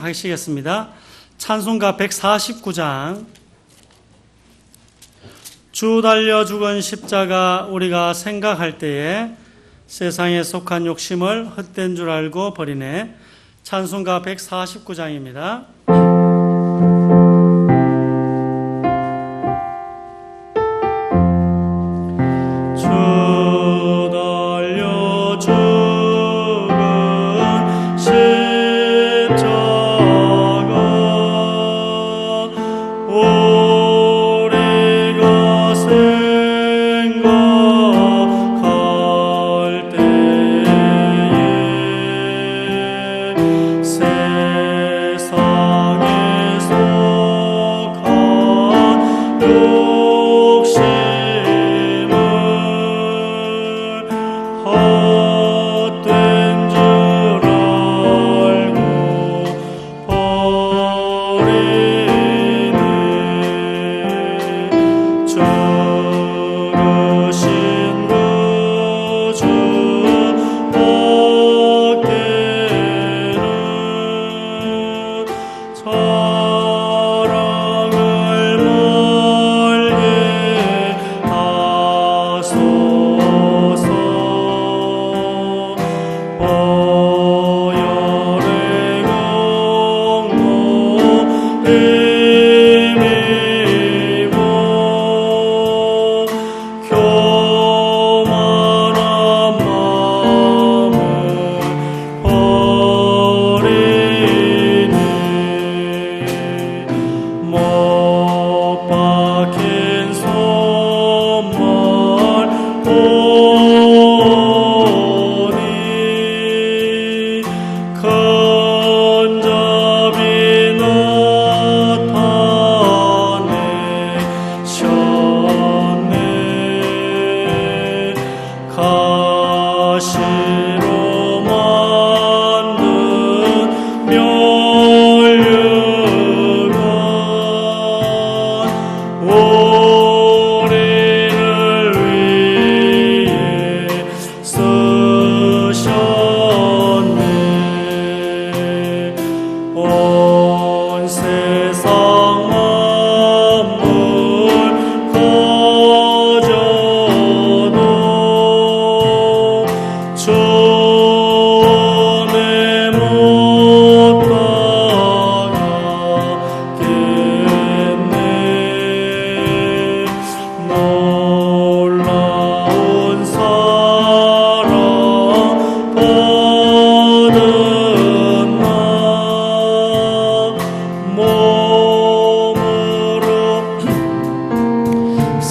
하시겠습니다. 찬송가 149장. 주 달려 죽은 십자가 우리가 생각할 때에 세상에 속한 욕심을 헛된 줄 알고 버리네. 찬송가 149장입니다.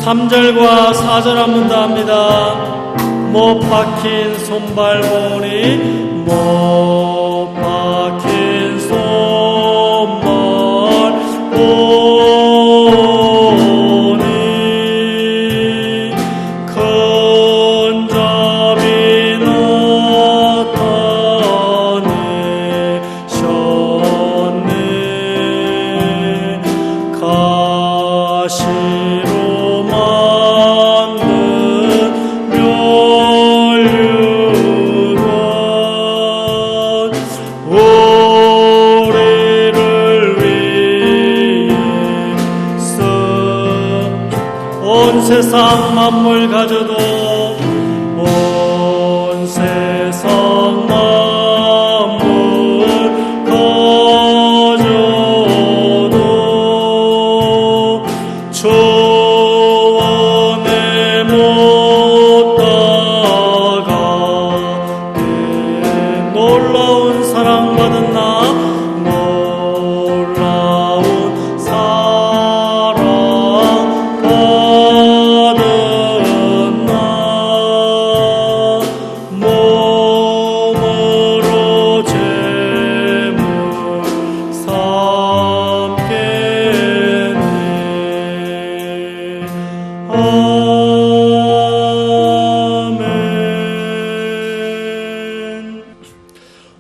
(3절과 4절) 한번 더 합니다. 못 박힌 손발 보니 못 박힌 손발 보니 큰 잡이 나타내셨네. 가시로 세상 만물 가져도 온 세상 만물 가져도 조원에 못 다가게. 놀라운 사랑받은 나 아멘.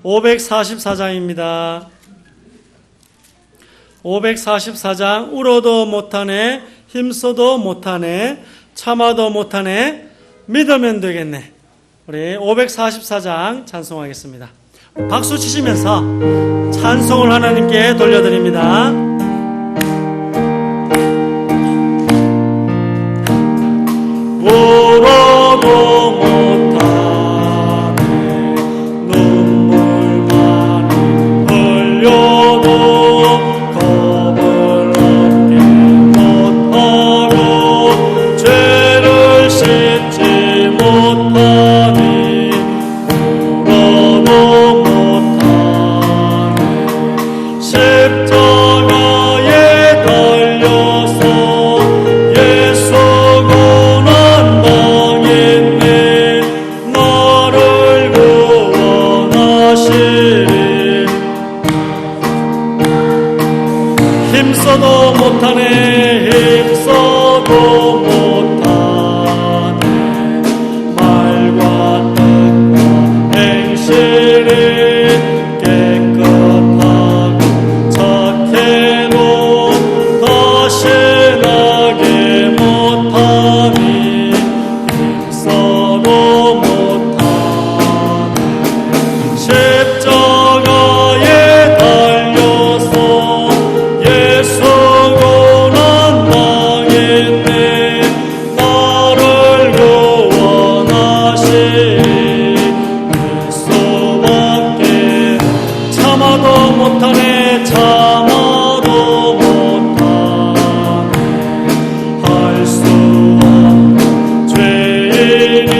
544장입니다. 544장. 울어도 못하네, 힘써도 못하네, 참아도 못하네, 믿으면 되겠네. 우리 544장 찬송하겠습니다. 박수 치시면서 찬송을 하나님께 돌려드립니다. 울어도 못하네 눈물 많이 흘려도 겁을 얻지 못하고 죄를 씻지 못하니 울어도 못하네 십자가에 달려서 예수 고난당했네 나를 구원하시리 힘써도 못하네 힘써도 못하네 말과 뜻과 행실이 깨끗하고 착해도 다시 나게 못하니 힘써도 못하네 십자가에 달려서 예수 고난당했네 나를 구원하시리 예수밖에 참아도 못하네 참아도 못하네 할 수 없는 죄인이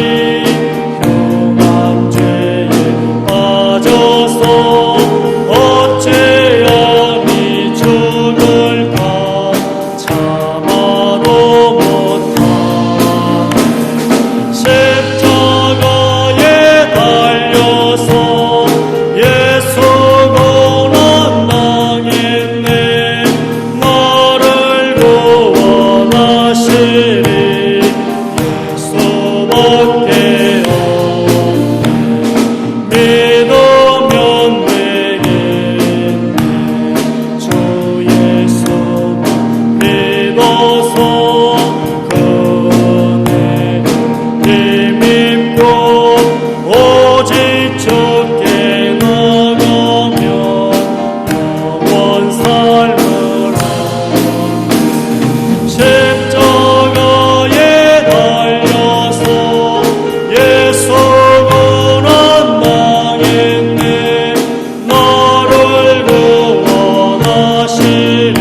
흉한 죄에 빠져서 어찌하니 죽을까 참아도 못하네 십자가에 달려서 예수 고난당했네 나를 구원하시리 예수밖에 없네 믿으면 되겠네 주 예수만 믿어서 그네 힘입고 오직 주께 나가면 영원 삶을 얻네 십자가에 달려서 예수 고난당했네 나를 구원하시리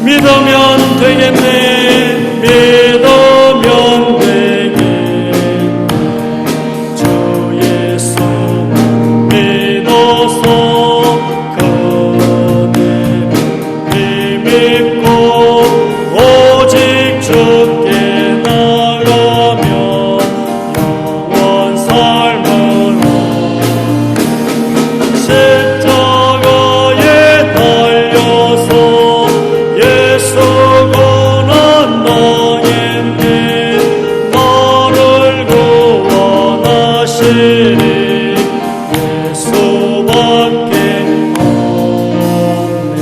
믿으면 되겠네 믿으면 되겠네 주 예수만 믿어서 그네 힘입고 오직 주께 나가면 영원 삶을 얻네 십자가에 달려서 예수 고난당했네 나를 구원하시리 예수밖에 없네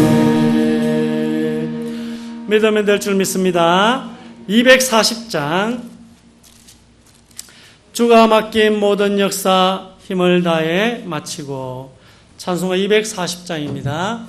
믿으면 될 줄 믿습니다. 240장 주가 맡긴 모든 역사 힘을 다해 마치고 찬송가 240장입니다.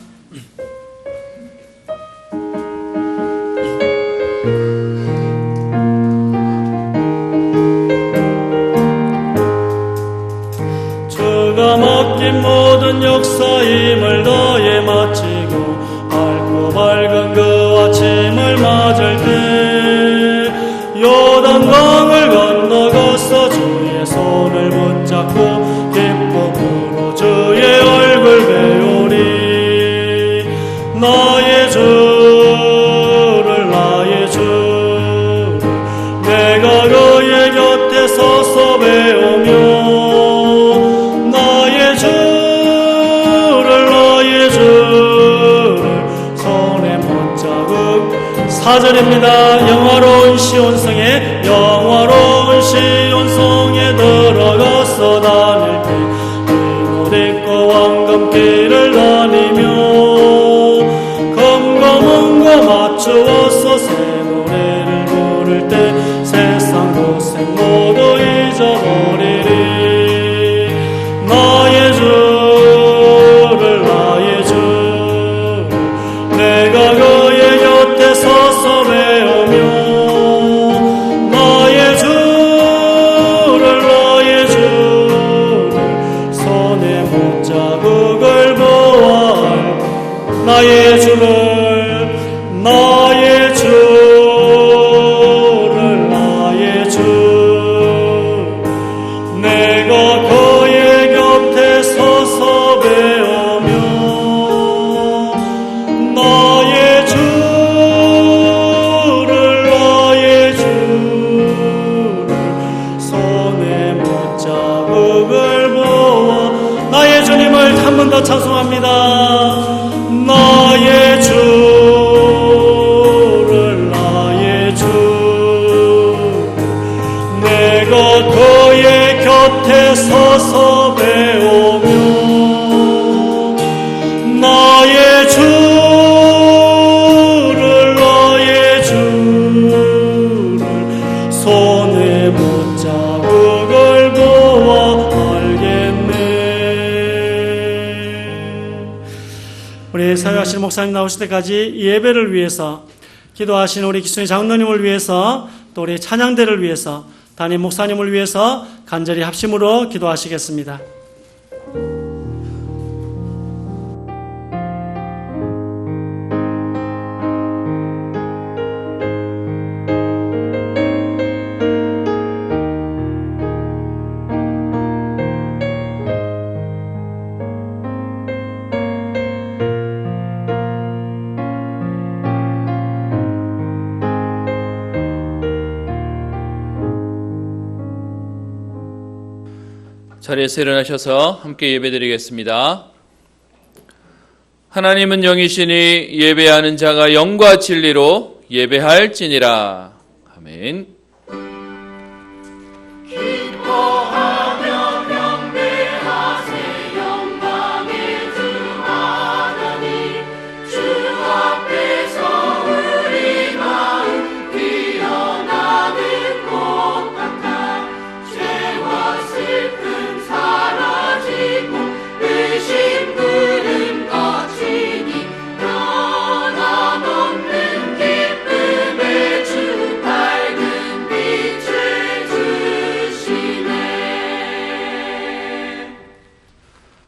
주가 맡긴 모든 역사 힘을 다해 마치고 밝고 밝은 그 아침을 맞을 때 요단강을 건너가서 주의 손을 붙잡고 기쁨으로 주의 얼굴 배우리 나의 주를 내가 그의 곁에 서서 배우며 나의 주를 손에 못잡고 4절입니다. 영화로운 시온성에 들어가서 다닐 때 흰옷 입고 왕검길을 다니며 검검은과 맞추어서 새 노래를 부를 때 세상 고생 모두 잊어버리리 나의 주를 나의 주를 나의 주 내가 그의 곁에 서서 배우며 나의 주를 손에 못자국을 모아 나의 주님을 한 번 더 찬송합니다. 나의 주를 나의 주 내가 그의 곁에 서서 배우며 나의 주를 손에 못자국을 보아 알겠네. 우리 사회하실 목사님 나오실 때까지 이 예배를 위해서 기도하시는 우리 기순이 장로님을 위해서 또 우리 찬양대를 위해서 담임 목사님을 위해서 간절히 합심으로 기도하시겠습니다. 자리에서 일어나셔서 함께 예배드리겠습니다. 하나님은 영이시니 예배하는 자가 영과 진리로 예배할지니라. 아멘.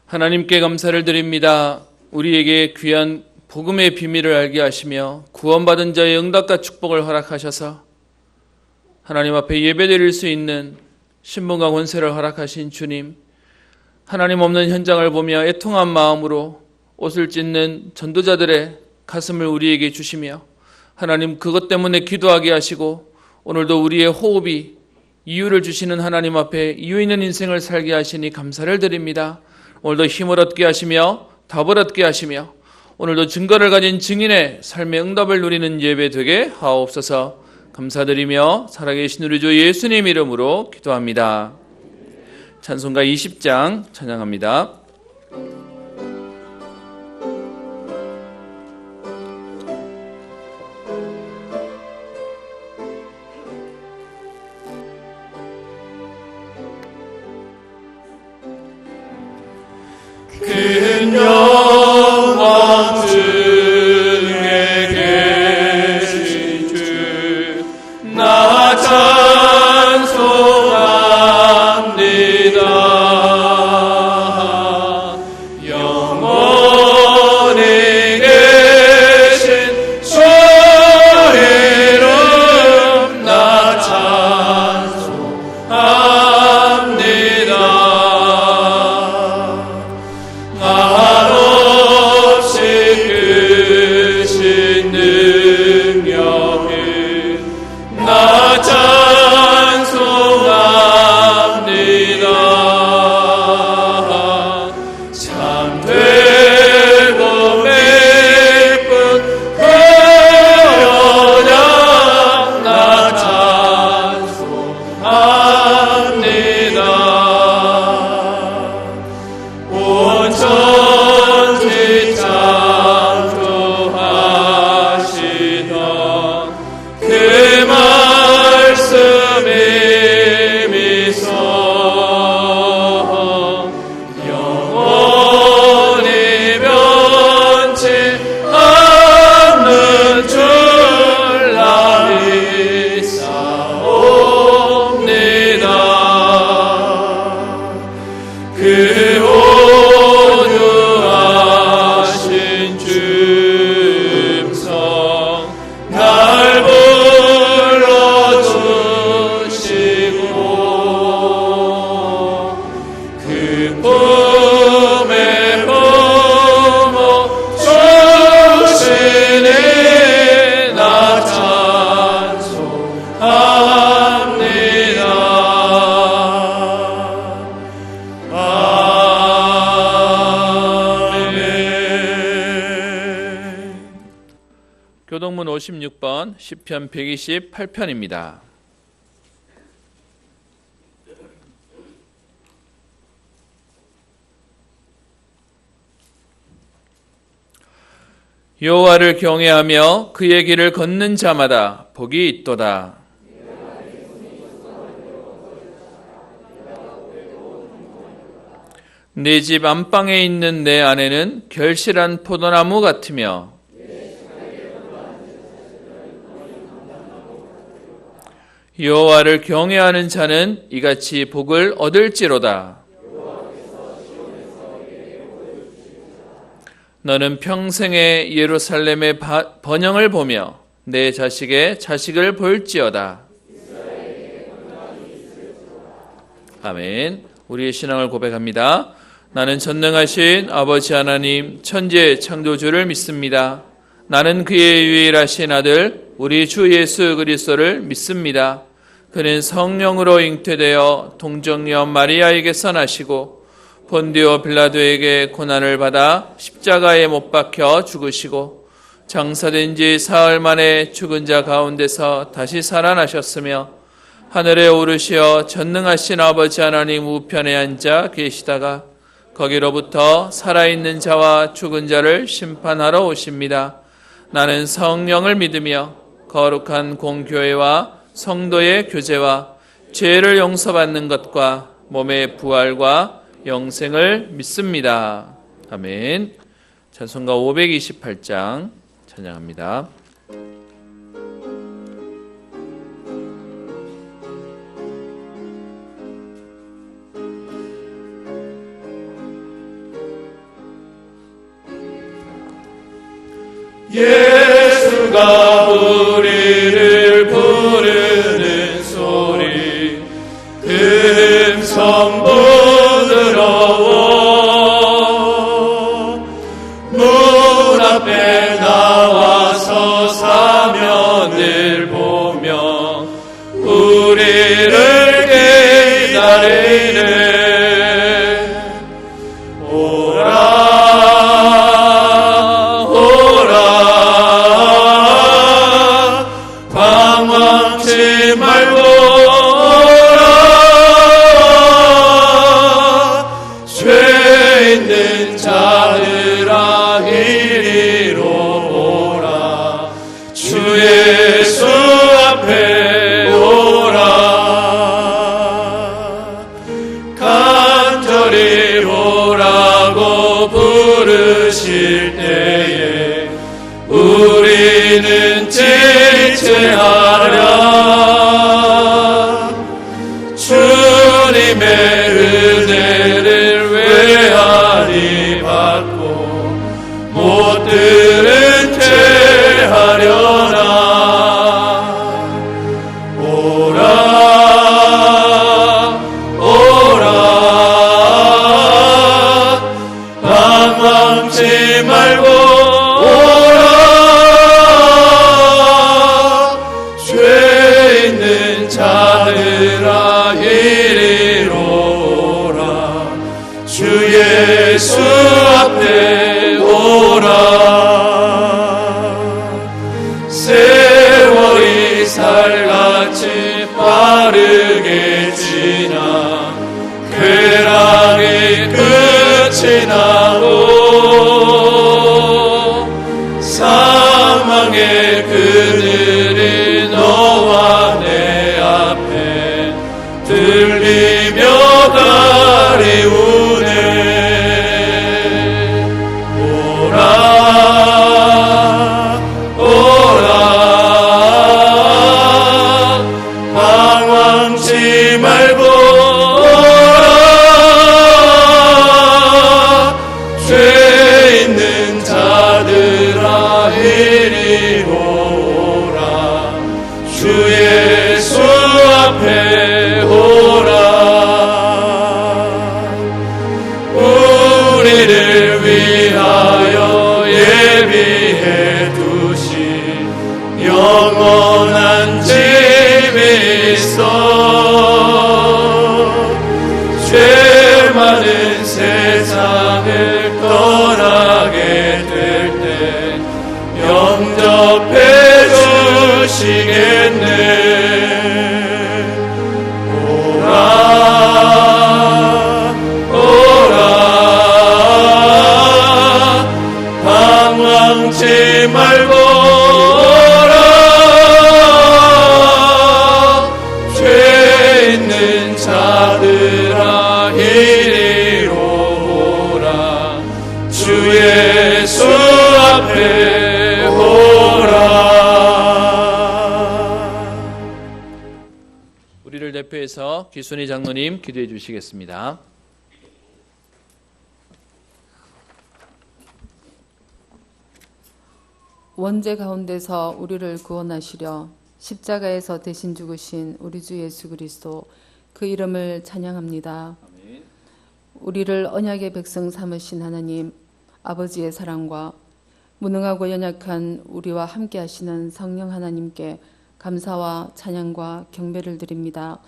하나님께 감사를 드립니다. 우리에게 귀한 복음의 비밀을 알게 하시며 구원받은 자의 응답과 축복을 허락하셔서 하나님 앞에 예배드릴 수 있는 신분과 권세를 허락하신 주님, 하나님 없는 현장을 보며 애통한 마음으로 옷을 찢는 전도자들의 가슴을 우리에게 주시며 하나님 그것 때문에 기도하게 하시고 오늘도 우리의 호흡이 이유를 주시는 하나님 앞에 이유 있는 인생을 살게 하시니 감사를 드립니다. 오늘도 힘을 얻게 하시며 답을 얻게 하시며 오늘도 증거를 가진 증인의 삶의 응답을 누리는 예배 되게 하옵소서. 감사드리며 살아계신 우리 주 예수님 이름으로 기도합니다. 찬송가 20장 찬양합니다. 큰 영광 중에 계신 주 나 찬송합니다. 영원히 계신 주 이름 나 찬송합니다. 영원히 교동문 56번 시편 128편입니다. 여호와를 경외하며 그의 길을 걷는 자마다 복이 있도다. 내 집 안방에 있는 내 아내는 결실한 포도나무 같으며 여호와를 경외하는 자는 이같이 복을 얻을지로다. 너는 평생에 예루살렘의 번영을 보며 내 자식의 자식을 볼지어다. 아멘. 우리의 신앙을 고백합니다. 나는 전능하신 아버지 하나님 천지의 창조주를 믿습니다. 나는 그의 유일하신 아들 우리 주 예수 그리스도를 믿습니다. 그는 성령으로 잉태되어 동정녀 마리아에게서 나시고 본디오 빌라도에게 고난을 받아 십자가에 못 박혀 죽으시고 장사된 지 사흘 만에 죽은 자 가운데서 다시 살아나셨으며 하늘에 오르시어 전능하신 아버지 하나님 우편에 앉아 계시다가 거기로부터 살아있는 자와 죽은 자를 심판하러 오십니다. 나는 성령을 믿으며 거룩한 공교회와 성도의 교제와 죄를 용서받는 것과 몸의 부활과 영생을 믿습니다. 아멘. 찬송가 528장 찬양합니다. 예수가 우리를 부르는 소리 금성 부드러워 문 앞에 나와서 사면을 보며 우리를 기다리네. 부르실 때에 우리는 지체하랴. 주님의 은혜를 외아리 받고 못 들은 채 하려나. 방황치 말고 오라. 죄 있는 자들아 이리로 오라. 주 예수 앞에 오라. 세월이 살같이 빠르게 지나 쾌락이 끝이 나고 사망의 그늘이 너와 내 앞에 들리며 가리우네. 오라 오라. 방황치 말고 죄 있는 자들아 이리로 오라. 주 예수 앞에 오라. 우리를 위하여 예비해 두신 영원한 집이 있어. 죄 많은 세상을 떠나게 될 때 영접해 하시겠네. 오라 방황치 말고 오라 죄 있는 자들아 이리로 오라 주 예수 앞에 오라. 우리를 대표해서 기순이 장로님 기도해 주시겠습니다. 원죄 가운데서 우리를 구원하시려 십자가에서 대신 죽으신 우리 주 예수 그리스도 그 이름을 찬양합니다. 우리를 언약의 백성 삼으신 하나님 아버지의 사랑과 무능하고 연약한 우리와 함께 하시는 성령 하나님께 감사와 찬양과 경배를 드립니다.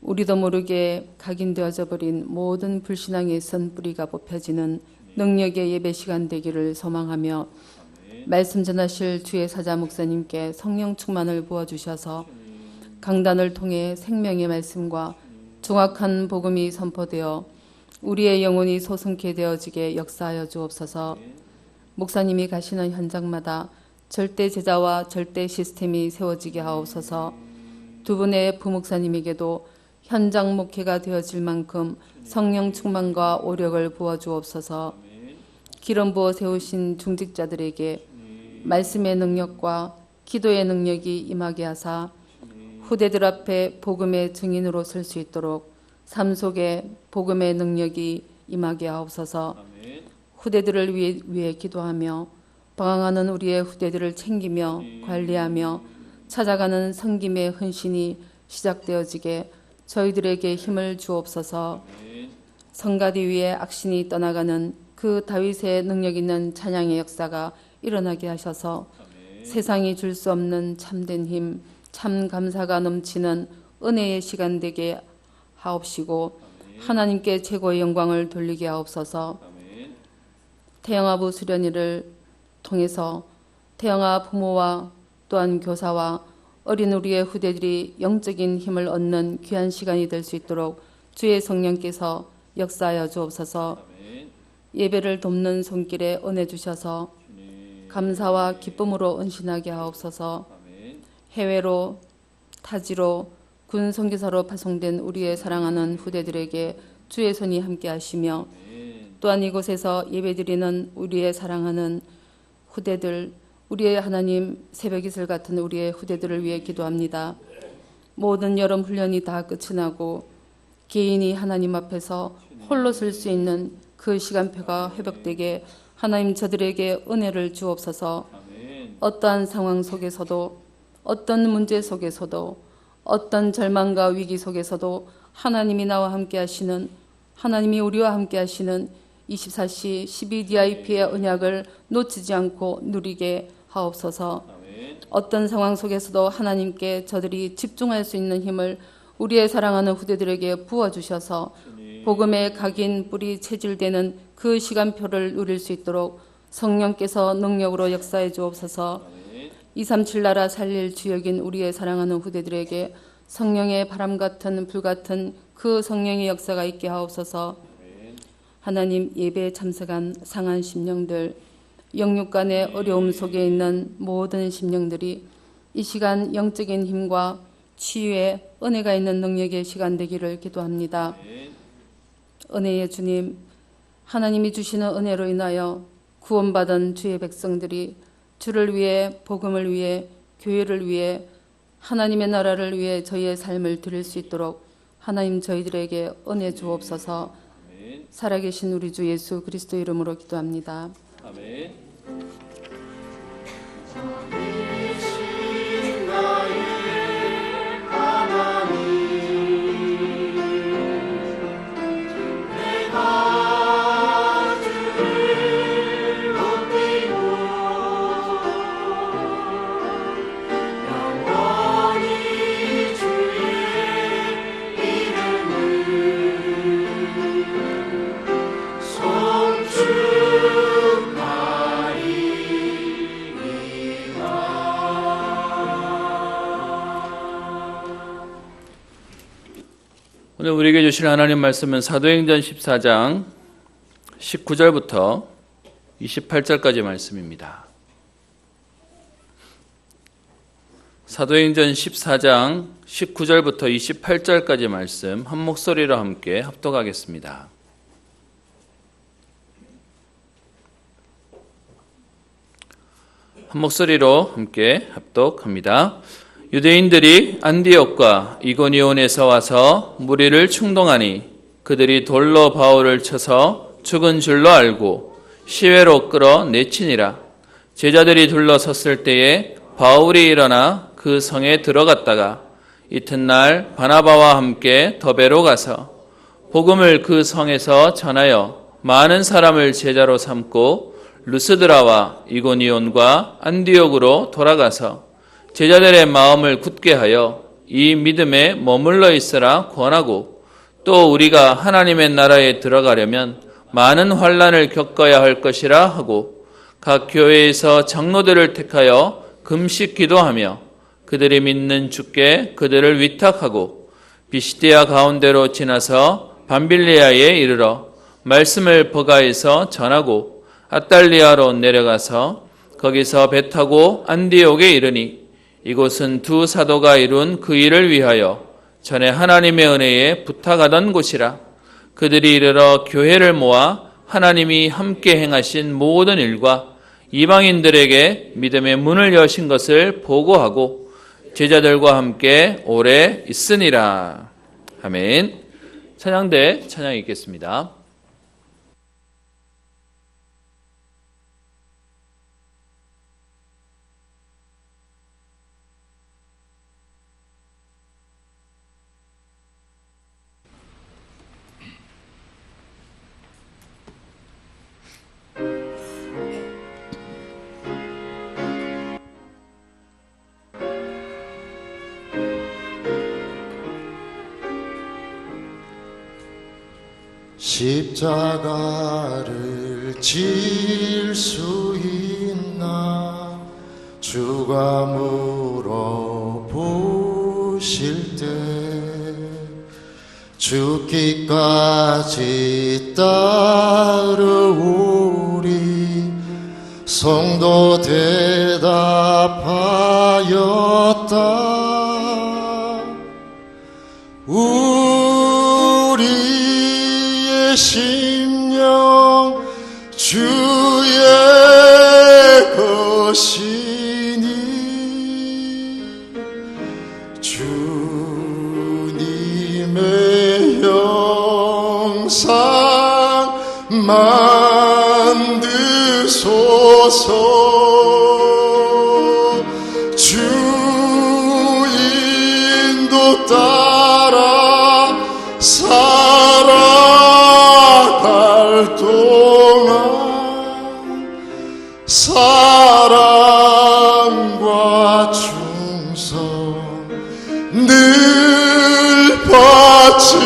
우리도 모르게 각인되어져 버린 모든 불신앙의 선뿌리가 뽑혀지는 능력의 예배 시간 되기를 소망하며 말씀 전하실 주의 사자 목사님께 성령 충만을 부어주셔서 강단을 통해 생명의 말씀과 정확한 복음이 선포되어 우리의 영혼이 소승케 되어지게 역사하여 주옵소서. 목사님이 가시는 현장마다 절대 제자와 절대 시스템이 세워지게 하옵소서. 두 분의 부목사님에게도 현장 목회가 되어질 만큼 성령 충만과 오력을 부어주옵소서. 기름 부어 세우신 중직자들에게 말씀의 능력과 기도의 능력이 임하게 하사 후대들 앞에 복음의 증인으로 설 수 있도록 삶 속에 복음의 능력이 임하게 하옵소서. 후대들을 위해 기도하며 방황하는 우리의 후대들을 챙기며 관리하며 찾아가는 섬김의 헌신이 시작되어지게 저희들에게 힘을 주옵소서. 성가대 위에 악신이 떠나가는 그 다윗의 능력 있는 찬양의 역사가 일어나게 하셔서 세상이 줄 수 없는 참된 힘, 참 감사가 넘치는 은혜의 시간 되게 하옵시고 하나님께 최고의 영광을 돌리게 하옵소서. 태영아부 수련회를 통해서 태영아 부모와 또한 교사와 어린 우리의 후대들이 영적인 힘을 얻는 귀한 시간이 될 수 있도록 주의 성령께서 역사하여 주옵소서. 예배를 돕는 손길에 은혜 주셔서 감사와 기쁨으로 은신하게 하옵소서. 해외로 타지로 군 선교사로 파송된 우리의 사랑하는 후대들에게 주의 손이 함께 하시며 또한 이곳에서 예배드리는 우리의 사랑하는 후대들, 우리의 하나님 새벽이슬 같은 우리의 후대들을 위해 기도합니다. 모든 여름 훈련이 다 끝이 나고 개인이 하나님 앞에서 홀로 설 수 있는 그 시간표가 회복되게 하나님 저들에게 은혜를 주옵소서. 어떠한 상황 속에서도 어떤 문제 속에서도 어떤 절망과 위기 속에서도 하나님이 나와 함께 하시는 하나님이 우리와 함께 하시는 24시 12DIP의 언약을 놓치지 않고 누리게 하옵소서. 어떤 상황 속에서도 하나님께 저들이 집중할 수 있는 힘을 우리의 사랑하는 후대들에게 부어주셔서 복음의 각인 뿌리 체질되는 그 시간표를 누릴 수 있도록 성령께서 능력으로 역사해 주옵소서. 237 나라 살릴 주역인 우리의 사랑하는 후대들에게 성령의 바람 같은 불 같은 그 성령의 역사가 있게 하옵소서. 하나님 예배에 참석한 상한 심령들, 영육 간의 어려움 속에 있는 모든 심령들이 이 시간 영적인 힘과 치유의 은혜가 있는 능력의 시간 되기를 기도합니다. 은혜의 주님, 하나님이 주시는 은혜로 인하여 구원받은 주의 백성들이 주를 위해, 복음을 위해, 교회를 위해, 하나님의 나라를 위해 저희의 삶을 드릴 수 있도록 하나님 저희들에게 은혜 주옵소서. 살아계신 우리 주 예수 그리스도 이름으로 기도합니다. 아멘. 송축하리이다. 오늘 우리에게 주실 하나님 말씀은 사도행전 14장 19절부터 28절까지 말씀입니다. 사도행전 14장 19절부터 28절까지 말씀 한 목소리로 함께 합독하겠습니다. 한 목소리로 함께 합독합니다. 유대인들이 안디옥과 이고니온에서 와서 무리를 충동하니 그들이 돌로 바울을 쳐서 죽은 줄로 알고 시외로 끌어 내치니라. 제자들이 둘러섰을 때에 바울이 일어나 그 성에 들어갔다가 이튿날 바나바와 함께 더베로 가서 복음을 그 성에서 전하여 많은 사람을 제자로 삼고 루스드라와 이고니온과 안디옥으로 돌아가서 제자들의 마음을 굳게 하여 이 믿음에 머물러 있으라 권하고 또 우리가 하나님의 나라에 들어가려면 많은 환난을 겪어야 할 것이라 하고 각 교회에서 장로들을 택하여 금식 기도하며 그들이 믿는 주께 그들을 위탁하고 비시디아 가운데로 지나서 밤빌리아에 이르러 말씀을 버가에서 전하고 아달리아로 내려가서 거기서 배 타고 안디옥에 이르니 이곳은 두 사도가 이룬 그 일을 위하여 전에 하나님의 은혜에 부탁하던 곳이라. 그들이 이르러 교회를 모아 하나님이 함께 행하신 모든 일과 이방인들에게 믿음의 문을 여신 것을 보고하고 제자들과 함께 오래 있으니라. 아멘. 찬양대 찬양 읽겠습니다. 십자가를 질 수 있나 주가 물어보실 때 죽기까지 따르오리 성도 대답하였다. 우리의 심령 주의 것이니 주님의 형상 만드소서. 주 인도 따라 살아갈 동안 사랑과 충성 늘 바치오리다.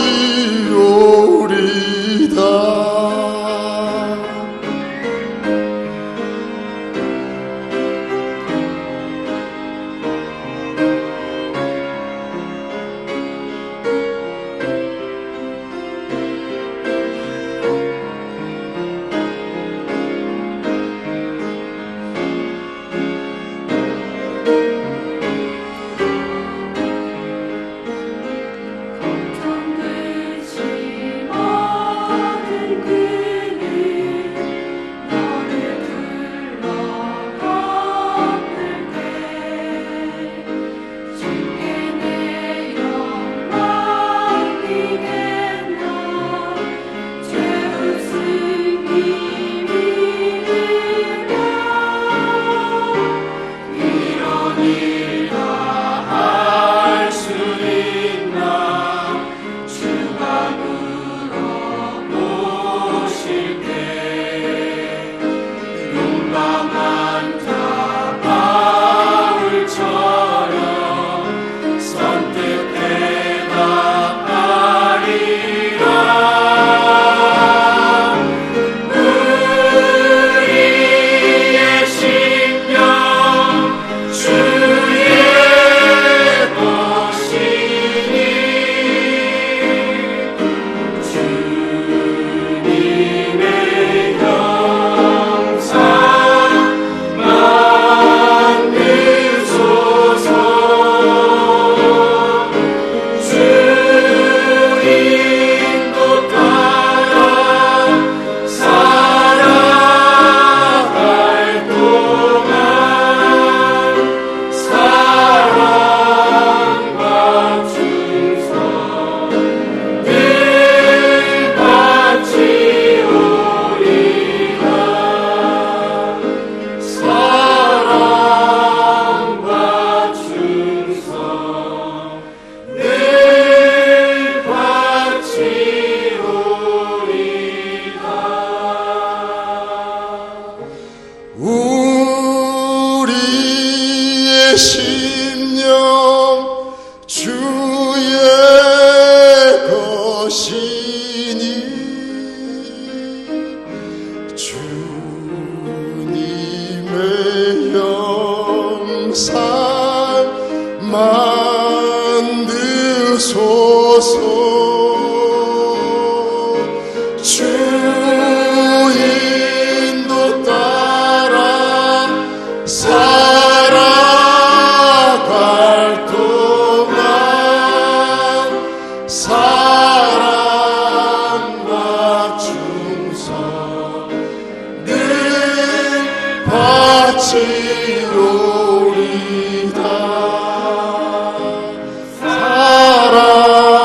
주님의 영상 만드소서. 주 인도 따라 살아갈 동안 사랑과 충성 늘 바치로리다. 사랑과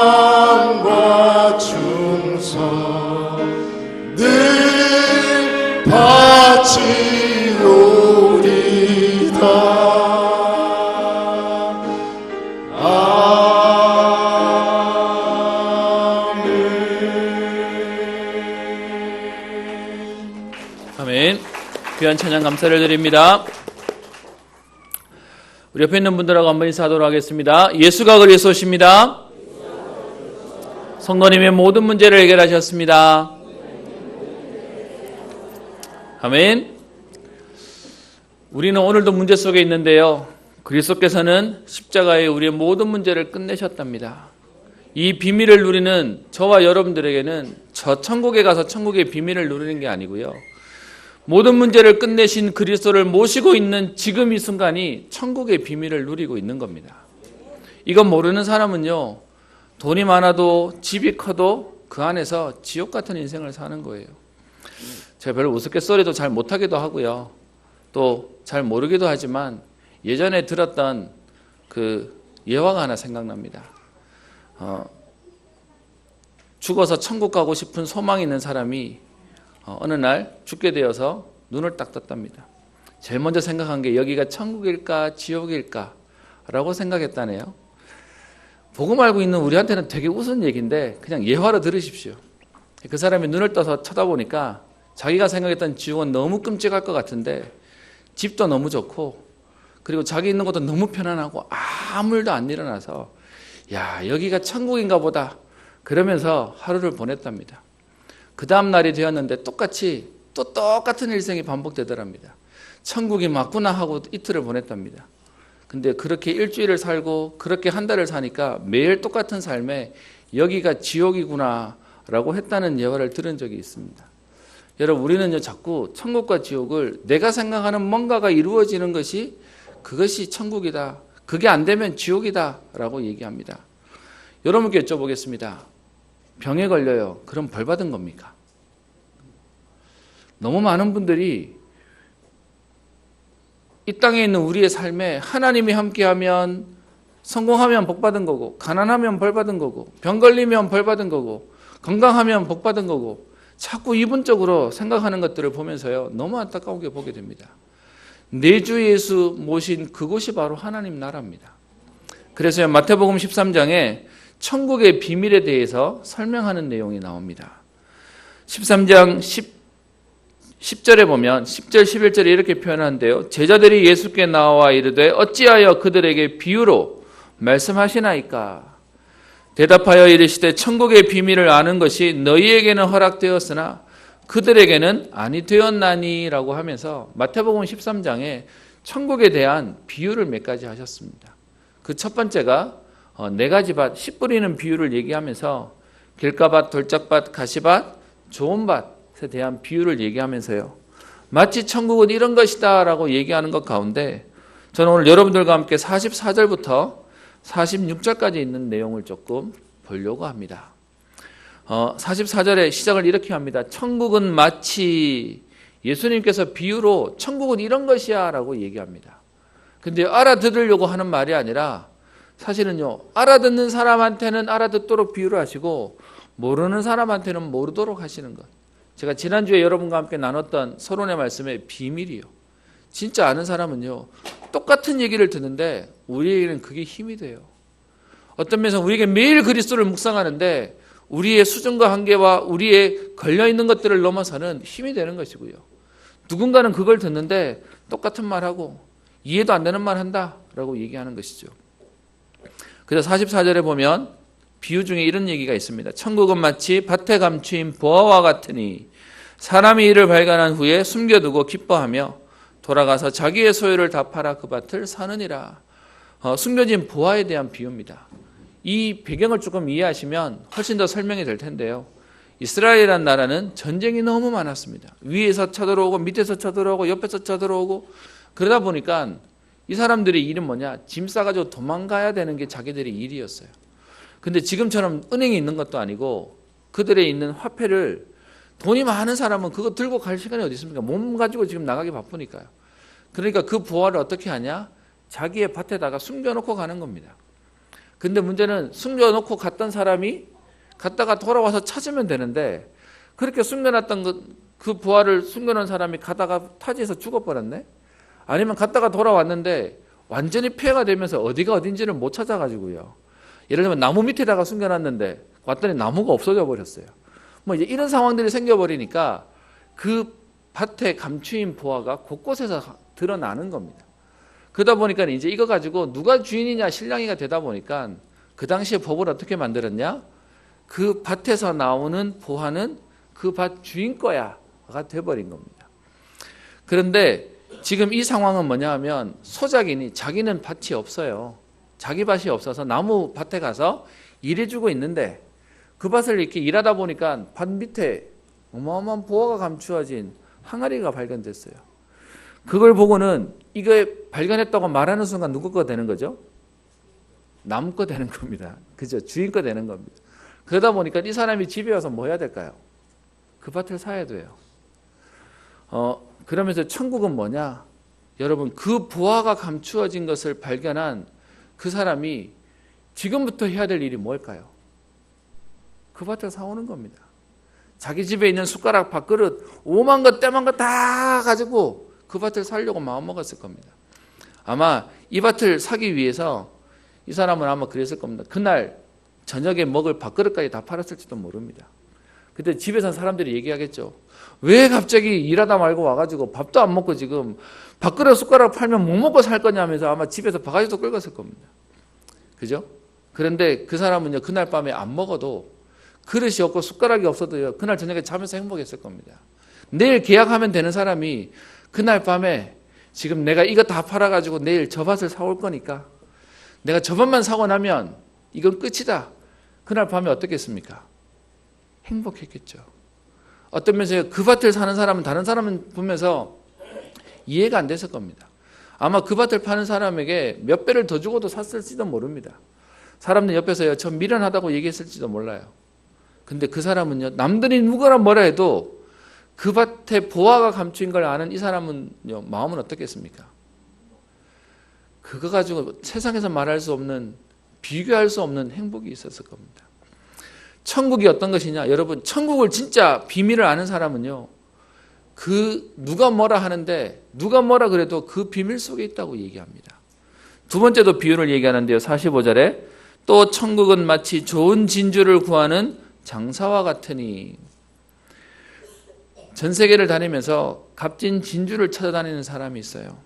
충성 늘 바치로리다. 아멘. 귀한 찬양 감사를 드립니다. 우리 옆에 있는 분들하고 한번 인사하도록 하겠습니다. 예수가 그리스도십니다. 성도님의 모든 문제를 해결하셨습니다. 아멘. 우리는 오늘도 문제 속에 있는데요, 그리스도께서는 십자가에 우리의 모든 문제를 끝내셨답니다. 이 비밀을 누리는 저와 여러분들에게는 저 천국에 가서 천국의 비밀을 누리는 게 아니고요, 모든 문제를 끝내신 그리스도를 모시고 있는 지금 이 순간이 천국의 비밀을 누리고 있는 겁니다. 이건 모르는 사람은요, 돈이 많아도 집이 커도 그 안에서 지옥 같은 인생을 사는 거예요. 제가 별로 우스갯소리도 잘 못하기도 하고요, 또 잘 모르기도 하지만 예전에 들었던 그 예화가 하나 생각납니다. 죽어서 천국 가고 싶은 소망이 있는 사람이 어느 날 죽게 되어서 눈을 딱 떴답니다. 제일 먼저 생각한 게 여기가 천국일까 지옥일까 라고 생각했다네요. 복음 알고 있는 우리한테는 되게 우스운 얘기인데 그냥 예화로 들으십시오. 그 사람이 눈을 떠서 쳐다보니까 자기가 생각했던 지옥은 너무 끔찍할 것 같은데 집도 너무 좋고 그리고 자기 있는 것도 너무 편안하고 아무 일도 안 일어나서 야, 여기가 천국인가 보다 그러면서 하루를 보냈답니다. 그 다음 날이 되었는데 똑같이 또 똑같은 일생이 반복되더랍니다. 천국이 맞구나 하고 이틀을 보냈답니다. 근데 그렇게 일주일을 살고 그렇게 한 달을 사니까 매일 똑같은 삶에 여기가 지옥이구나 라고 했다는 예화를 들은 적이 있습니다. 여러분, 우리는요 자꾸 천국과 지옥을 내가 생각하는 뭔가가 이루어지는 것이 그것이 천국이다, 그게 안 되면 지옥이다 라고 얘기합니다. 여러분께 여쭤보겠습니다. 병에 걸려요. 그럼 벌 받은 겁니까? 너무 많은 분들이 이 땅에 있는 우리의 삶에 하나님이 함께하면 성공하면 복 받은 거고, 가난하면 벌 받은 거고, 병 걸리면 벌 받은 거고, 건강하면 복 받은 거고, 자꾸 이분적으로 생각하는 것들을 보면서요 너무 안타까운 게 보게 됩니다. 내 주 예수 모신 그곳이 바로 하나님 나라입니다. 그래서 마태복음 13장에 천국의 비밀에 대해서 설명하는 내용이 나옵니다. 13장 10절에 보면 10절 11절에 이렇게 표현하는데요, 제자들이 예수께 나와 이르되 어찌하여 그들에게 비유로 말씀하시나이까? 대답하여 이르시되 천국의 비밀을 아는 것이 너희에게는 허락되었으나 그들에게는 아니 되었나니 라고 하면서 마태복음 13장에 천국에 대한 비유를 몇 가지 하셨습니다. 그 첫 번째가 4가지 밭, 씨 뿌리는 비유를 얘기하면서 길가밭, 돌짝밭, 가시밭, 좋은 밭에 대한 비유를 얘기하면서요, 마치 천국은 이런 것이다 라고 얘기하는 것 가운데 저는 오늘 여러분들과 함께 44절부터 46절까지 있는 내용을 조금 보려고 합니다. 44절에 시작을 이렇게 합니다. 천국은 마치, 예수님께서 비유로 천국은 이런 것이야 라고 얘기합니다. 근데 알아들으려고 하는 말이 아니라 사실은요, 알아듣는 사람한테는 알아듣도록 비유를 하시고 모르는 사람한테는 모르도록 하시는 것. 제가 지난주에 여러분과 함께 나눴던 서론의 말씀의 비밀이요, 진짜 아는 사람은요 똑같은 얘기를 듣는데 우리에게는 그게 힘이 돼요. 어떤 면에서 우리에게 매일 그리스도를 묵상하는데 우리의 수준과 한계와 우리의 걸려있는 것들을 넘어서는 힘이 되는 것이고요, 누군가는 그걸 듣는데 똑같은 말하고 이해도 안 되는 말 한다라고 얘기하는 것이죠. 그래서 44절에 보면 비유 중에 이런 얘기가 있습니다. 천국은 마치 밭에 감추인 보화와 같으니 사람이 이를 발견한 후에 숨겨두고 기뻐하며 돌아가서 자기의 소유를 다 팔아 그 밭을 사느니라. 숨겨진 보화에 대한 비유입니다. 이 배경을 조금 이해하시면 훨씬 더 설명이 될 텐데요. 이스라엘이라는 나라는 전쟁이 너무 많았습니다. 위에서 쳐들어오고 밑에서 쳐들어오고 옆에서 쳐들어오고 그러다 보니까 이 사람들의 일은 뭐냐? 짐 싸가지고 도망가야 되는 게 자기들의 일이었어요. 근데 지금처럼 은행에 있는 것도 아니고 그들의 있는 화폐를 돈이 많은 사람은 그거 들고 갈 시간이 어디 있습니까? 몸 가지고 지금 나가기 바쁘니까요. 그러니까 그 보화를 어떻게 하냐? 자기의 밭에다가 숨겨놓고 가는 겁니다. 근데 문제는 숨겨놓고 갔던 사람이 갔다가 돌아와서 찾으면 되는데 그렇게 숨겨놨던 그 보화를 숨겨놓은 사람이 가다가 타지에서 죽어버렸네? 아니면 갔다가 돌아왔는데 완전히 폐해가 되면서 어디가 어딘지를 못 찾아가지고요. 예를 들면 나무 밑에다가 숨겨놨는데 왔더니 나무가 없어져 버렸어요. 뭐 이제 이런 상황들이 생겨버리니까 그 밭에 감추인 보화가 곳곳에서 드러나는 겁니다. 그러다 보니까 이제 이거 가지고 누가 주인이냐 신랑이가 되다 보니까 그 당시에 법을 어떻게 만들었냐? 그 밭에서 나오는 보화는 그 밭 주인 거야가 돼버린 겁니다. 그런데 지금 이 상황은 뭐냐 하면 소작인이 자기는 밭이 없어요. 자기 밭이 없어서 나무 밭에 가서 일해주고 있는데 그 밭을 이렇게 일하다 보니까 밭 밑에 어마어마한 보화가 감추어진 항아리가 발견됐어요. 그걸 보고는 이거 발견했다고 말하는 순간 누구 거 되는 거죠? 남 거 되는 겁니다. 그죠? 주인 거 되는 겁니다. 그러다 보니까 이 사람이 집에 와서 뭐 해야 될까요? 그 밭을 사야 돼요. 그러면서 천국은 뭐냐? 여러분 그 보화가 감추어진 것을 발견한 그 사람이 지금부터 해야 될 일이 뭘까요? 그 밭을 사오는 겁니다. 자기 집에 있는 숟가락, 밥그릇, 오만 것, 때만 것 다 가지고 그 밭을 사려고 마음먹었을 겁니다. 아마 이 밭을 사기 위해서 이 사람은 아마 그랬을 겁니다. 그날 저녁에 먹을 밥그릇까지 다 팔았을지도 모릅니다. 그때 집에서 사람들이 얘기하겠죠. 왜 갑자기 일하다 말고 와가지고 밥도 안 먹고 지금 밥그릇 숟가락 팔면 뭐 먹고 살 거냐면서 아마 집에서 바가지도 긁었을 겁니다. 그죠? 그런데 그 사람은요, 그날 밤에 안 먹어도 그릇이 없고 숟가락이 없어도요, 그날 저녁에 자면서 행복했을 겁니다. 내일 계약하면 되는 사람이 그날 밤에 지금 내가 이거 다 팔아가지고 내일 저 밭을 사올 거니까 내가 저 밭만 사고 나면 이건 끝이다. 그날 밤에 어떻겠습니까? 행복했겠죠. 어떤 면에서 그 밭을 사는 사람은 다른 사람은 보면서 이해가 안 됐을 겁니다. 아마 그 밭을 파는 사람에게 몇 배를 더 주고도 샀을지도 모릅니다. 사람들 옆에서요, 저 미련하다고 얘기했을지도 몰라요. 근데 그 사람은요, 남들이 누구나 뭐라 해도 그 밭에 보화가 감추인 걸 아는 이 사람은요, 마음은 어떻겠습니까? 그거 가지고 세상에서 말할 수 없는, 비교할 수 없는 행복이 있었을 겁니다. 천국이 어떤 것이냐? 여러분, 천국을 진짜 비밀을 아는 사람은요, 그 누가 뭐라 하는데 누가 뭐라 그래도 그 비밀 속에 있다고 얘기합니다. 두 번째도 비유를 얘기하는데요. 45절에 또 천국은 마치 좋은 진주를 구하는 장사와 같으니. 전 세계를 다니면서 값진 진주를 찾아다니는 사람이 있어요.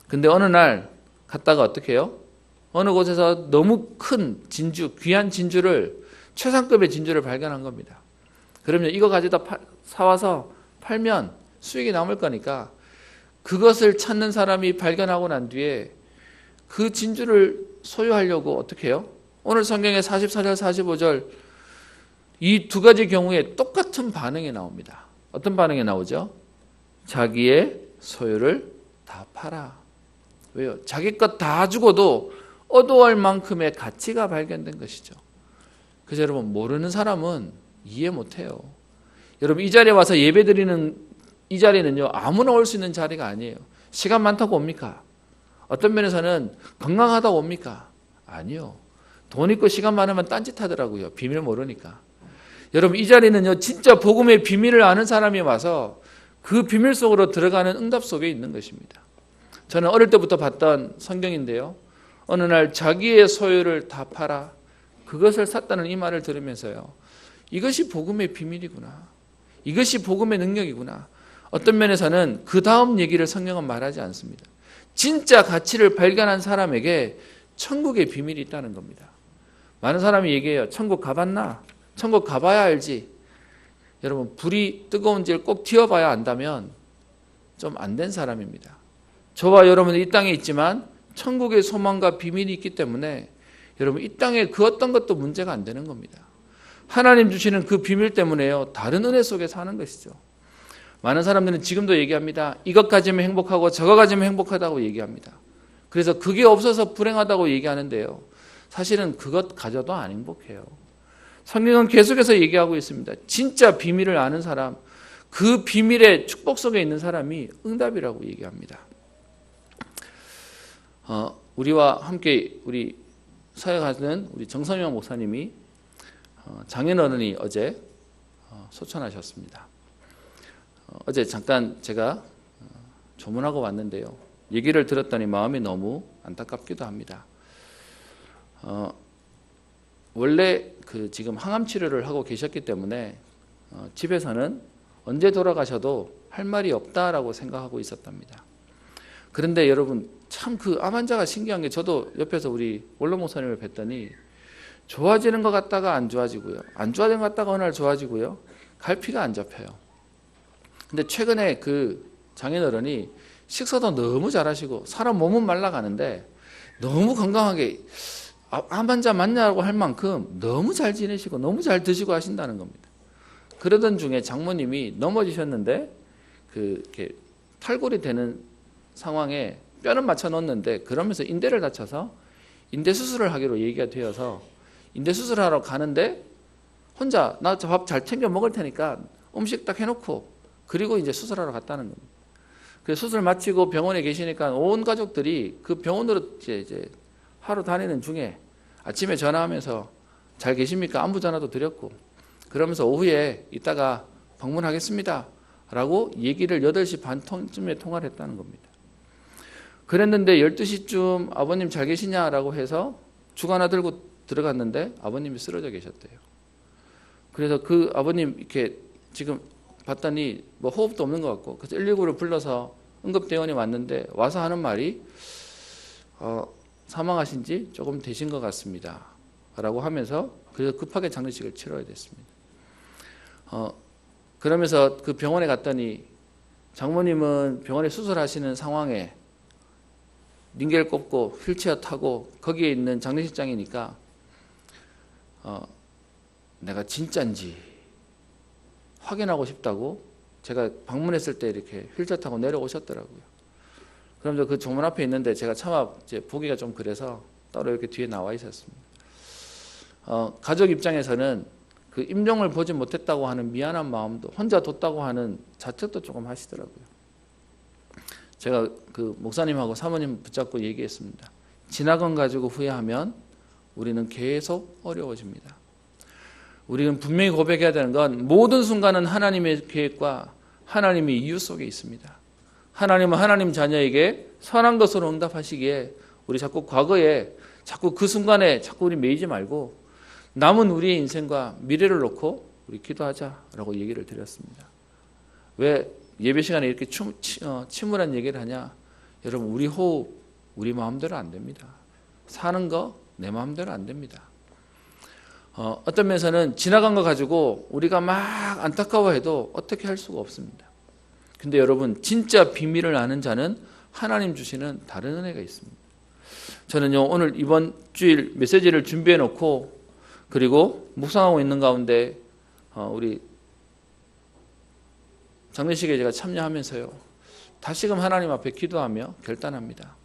근데 어느 날 갔다가 어떻게 해요? 어느 곳에서 너무 큰 진주, 귀한 진주를, 최상급의 진주를 발견한 겁니다. 그러면 이거 가져다 사와서 팔면 수익이 남을 거니까 그것을 찾는 사람이 발견하고 난 뒤에 그 진주를 소유하려고 어떻게 해요? 오늘 성경의 44절, 45절 이 두 가지 경우에 똑같은 반응이 나옵니다. 어떤 반응이 나오죠? 자기의 소유를 다 팔아. 왜요? 자기 것 다 주고도 얻어올 만큼의 가치가 발견된 것이죠. 그래서 여러분, 모르는 사람은 이해 못해요. 여러분, 이 자리에 와서 예배드리는 이 자리는요, 아무나 올 수 있는 자리가 아니에요. 시간 많다고 옵니까? 어떤 면에서는 건강하다고 옵니까? 아니요. 돈 있고 시간 많으면 딴짓 하더라고요. 비밀 모르니까. 여러분, 이 자리는요, 진짜 복음의 비밀을 아는 사람이 와서 그 비밀 속으로 들어가는 응답 속에 있는 것입니다. 저는 어릴 때부터 봤던 성경인데요. 어느 날 자기의 소유를 다 팔아 그것을 샀다는 이 말을 들으면서요, 이것이 복음의 비밀이구나. 이것이 복음의 능력이구나. 어떤 면에서는 그 다음 얘기를 성경은 말하지 않습니다. 진짜 가치를 발견한 사람에게 천국의 비밀이 있다는 겁니다. 많은 사람이 얘기해요. 천국 가봤나? 천국 가봐야 알지. 여러분 불이 뜨거운지를 꼭 튀어봐야 안다면 좀 안 된 사람입니다. 저와 여러분은 이 땅에 있지만 천국의 소망과 비밀이 있기 때문에 여러분 이 땅에 그 어떤 것도 문제가 안 되는 겁니다. 하나님 주시는 그 비밀 때문에요. 다른 은혜 속에 사는 것이죠. 많은 사람들은 지금도 얘기합니다. 이것 가지면 행복하고 저거 가지면 행복하다고 얘기합니다. 그래서 그게 없어서 불행하다고 얘기하는데요. 사실은 그것 가져도 안 행복해요. 성경은 계속해서 얘기하고 있습니다. 진짜 비밀을 아는 사람, 그 비밀의 축복 속에 있는 사람이 응답이라고 얘기합니다. 우리와 함께 우리 사역하는 우리 정성영 목사님이 장인어른이 어제 소천하셨습니다. 어제 잠깐 제가 조문하고 왔는데요. 얘기를 들었더니 마음이 너무 안타깝기도 합니다. 원래 지금 항암 치료를 하고 계셨기 때문에 집에서는 언제 돌아가셔도 할 말이 없다라고 생각하고 있었답니다. 그런데 여러분 참 그 암 환자가 신기한 게 저도 옆에서 우리 원로 목사님을 뵀더니 좋아지는 것 같다가 안 좋아지고요. 안 좋아지는 것 같다가 어느 날 좋아지고요. 갈피가 안 잡혀요. 근데 최근에 그 장인어른이 식사도 너무 잘하시고 사람 몸은 말라가는데 너무 건강하게 암 환자 맞냐고 할 만큼 너무 잘 지내시고 너무 잘 드시고 하신다는 겁니다. 그러던 중에 장모님이 넘어지셨는데 이렇게 탈골이 되는 상황에 뼈는 맞춰 놓는데 그러면서 인대를 다쳐서 인대 수술을 하기로 얘기가 되어서 인대 수술하러 가는데 혼자 나 밥 잘 챙겨 먹을 테니까 음식 딱 해놓고 그리고 이제 수술하러 갔다는 겁니다. 그래서 수술 마치고 병원에 계시니까 온 가족들이 그 병원으로 이제 하루 다니는 중에 아침에 전화하면서 잘 계십니까? 안부 전화도 드렸고 그러면서 오후에 이따가 방문하겠습니다 라고 얘기를 8시 반쯤에 통화를 했다는 겁니다. 그랬는데 12시쯤 아버님 잘 계시냐라고 해서 죽 하나 들고 들어갔는데 아버님이 쓰러져 계셨대요. 그래서 그 아버님 이렇게 지금 봤더니 뭐 호흡도 없는 것 같고 그래서 119를 불러서 응급대원이 왔는데 와서 하는 말이 사망하신 지 조금 되신 것 같습니다 라고 하면서 그래서 급하게 장례식을 치러야 됐습니다. 그러면서 그 병원에 갔더니 장모님은 병원에 수술하시는 상황에 링겔 꽂고 휠체어 타고 거기에 있는 장례식장이니까 내가 진짠지 확인하고 싶다고 제가 방문했을 때 이렇게 휠체어 타고 내려오셨더라고요. 그러면서 그 정문 앞에 있는데 제가 차마 이제 보기가 좀 그래서 따로 이렇게 뒤에 나와 있었습니다. 가족 입장에서는 그 임종을 보지 못했다고 하는 미안한 마음도 혼자 뒀다고 하는 자책도 조금 하시더라고요. 제가 그 목사님하고 사모님 붙잡고 얘기했습니다. 지나간 가지고 후회하면 우리는 계속 어려워집니다. 우리는 분명히 고백해야 되는 건 모든 순간은 하나님의 계획과 하나님의 이유 속에 있습니다. 하나님은 하나님 자녀에게 선한 것으로 응답하시기에 우리 자꾸 과거에 자꾸 그 순간에 자꾸 우리 매이지 말고 남은 우리의 인생과 미래를 놓고 우리 기도하자라고 얘기를 드렸습니다. 왜 예배 시간에 이렇게 침울한 얘기를 하냐? 여러분 우리 호흡, 우리 마음대로 안 됩니다. 사는 거 내 마음대로 안 됩니다. 어떤 면에서는 지나간 거 가지고 우리가 막 안타까워해도 어떻게 할 수가 없습니다. 근데 여러분 진짜 비밀을 아는 자는 하나님 주시는 다른 은혜가 있습니다. 저는요 오늘 이번 주일 메시지를 준비해 놓고 그리고 묵상하고 있는 가운데 우리 장례식에 제가 참여하면서요 다시금 하나님 앞에 기도하며 결단합니다.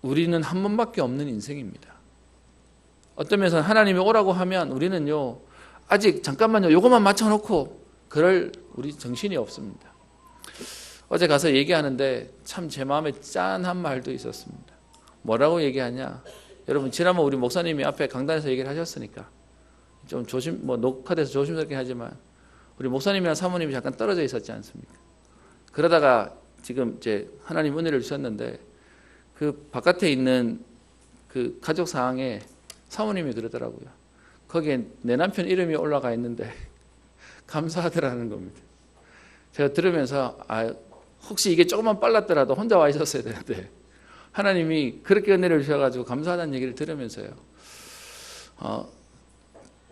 우리는 한 번밖에 없는 인생입니다. 어떤 면에서는 하나님이 오라고 하면 우리는요 아직 잠깐만요 요것만 맞춰놓고 그럴 우리 정신이 없습니다. 어제 가서 얘기하는데 참 제 마음에 짠한 말도 있었습니다. 뭐라고 얘기하냐? 여러분 지난번 우리 목사님이 앞에 강단에서 얘기를 하셨으니까 좀 녹화돼서 조심스럽게 하지만 우리 목사님이랑 사모님이 잠깐 떨어져 있었지 않습니까? 그러다가 지금 이제 하나님 은혜를 주셨는데 그 바깥에 있는 그 가족 사항에 사모님이 그러더라고요. 거기에 내 남편 이름이 올라가 있는데 감사하더라는 겁니다. 제가 들으면서 혹시 이게 조금만 빨랐더라도 혼자 와 있었어야 되는데 하나님이 그렇게 은혜를 주셔가지고 감사하다는 얘기를 들으면서요.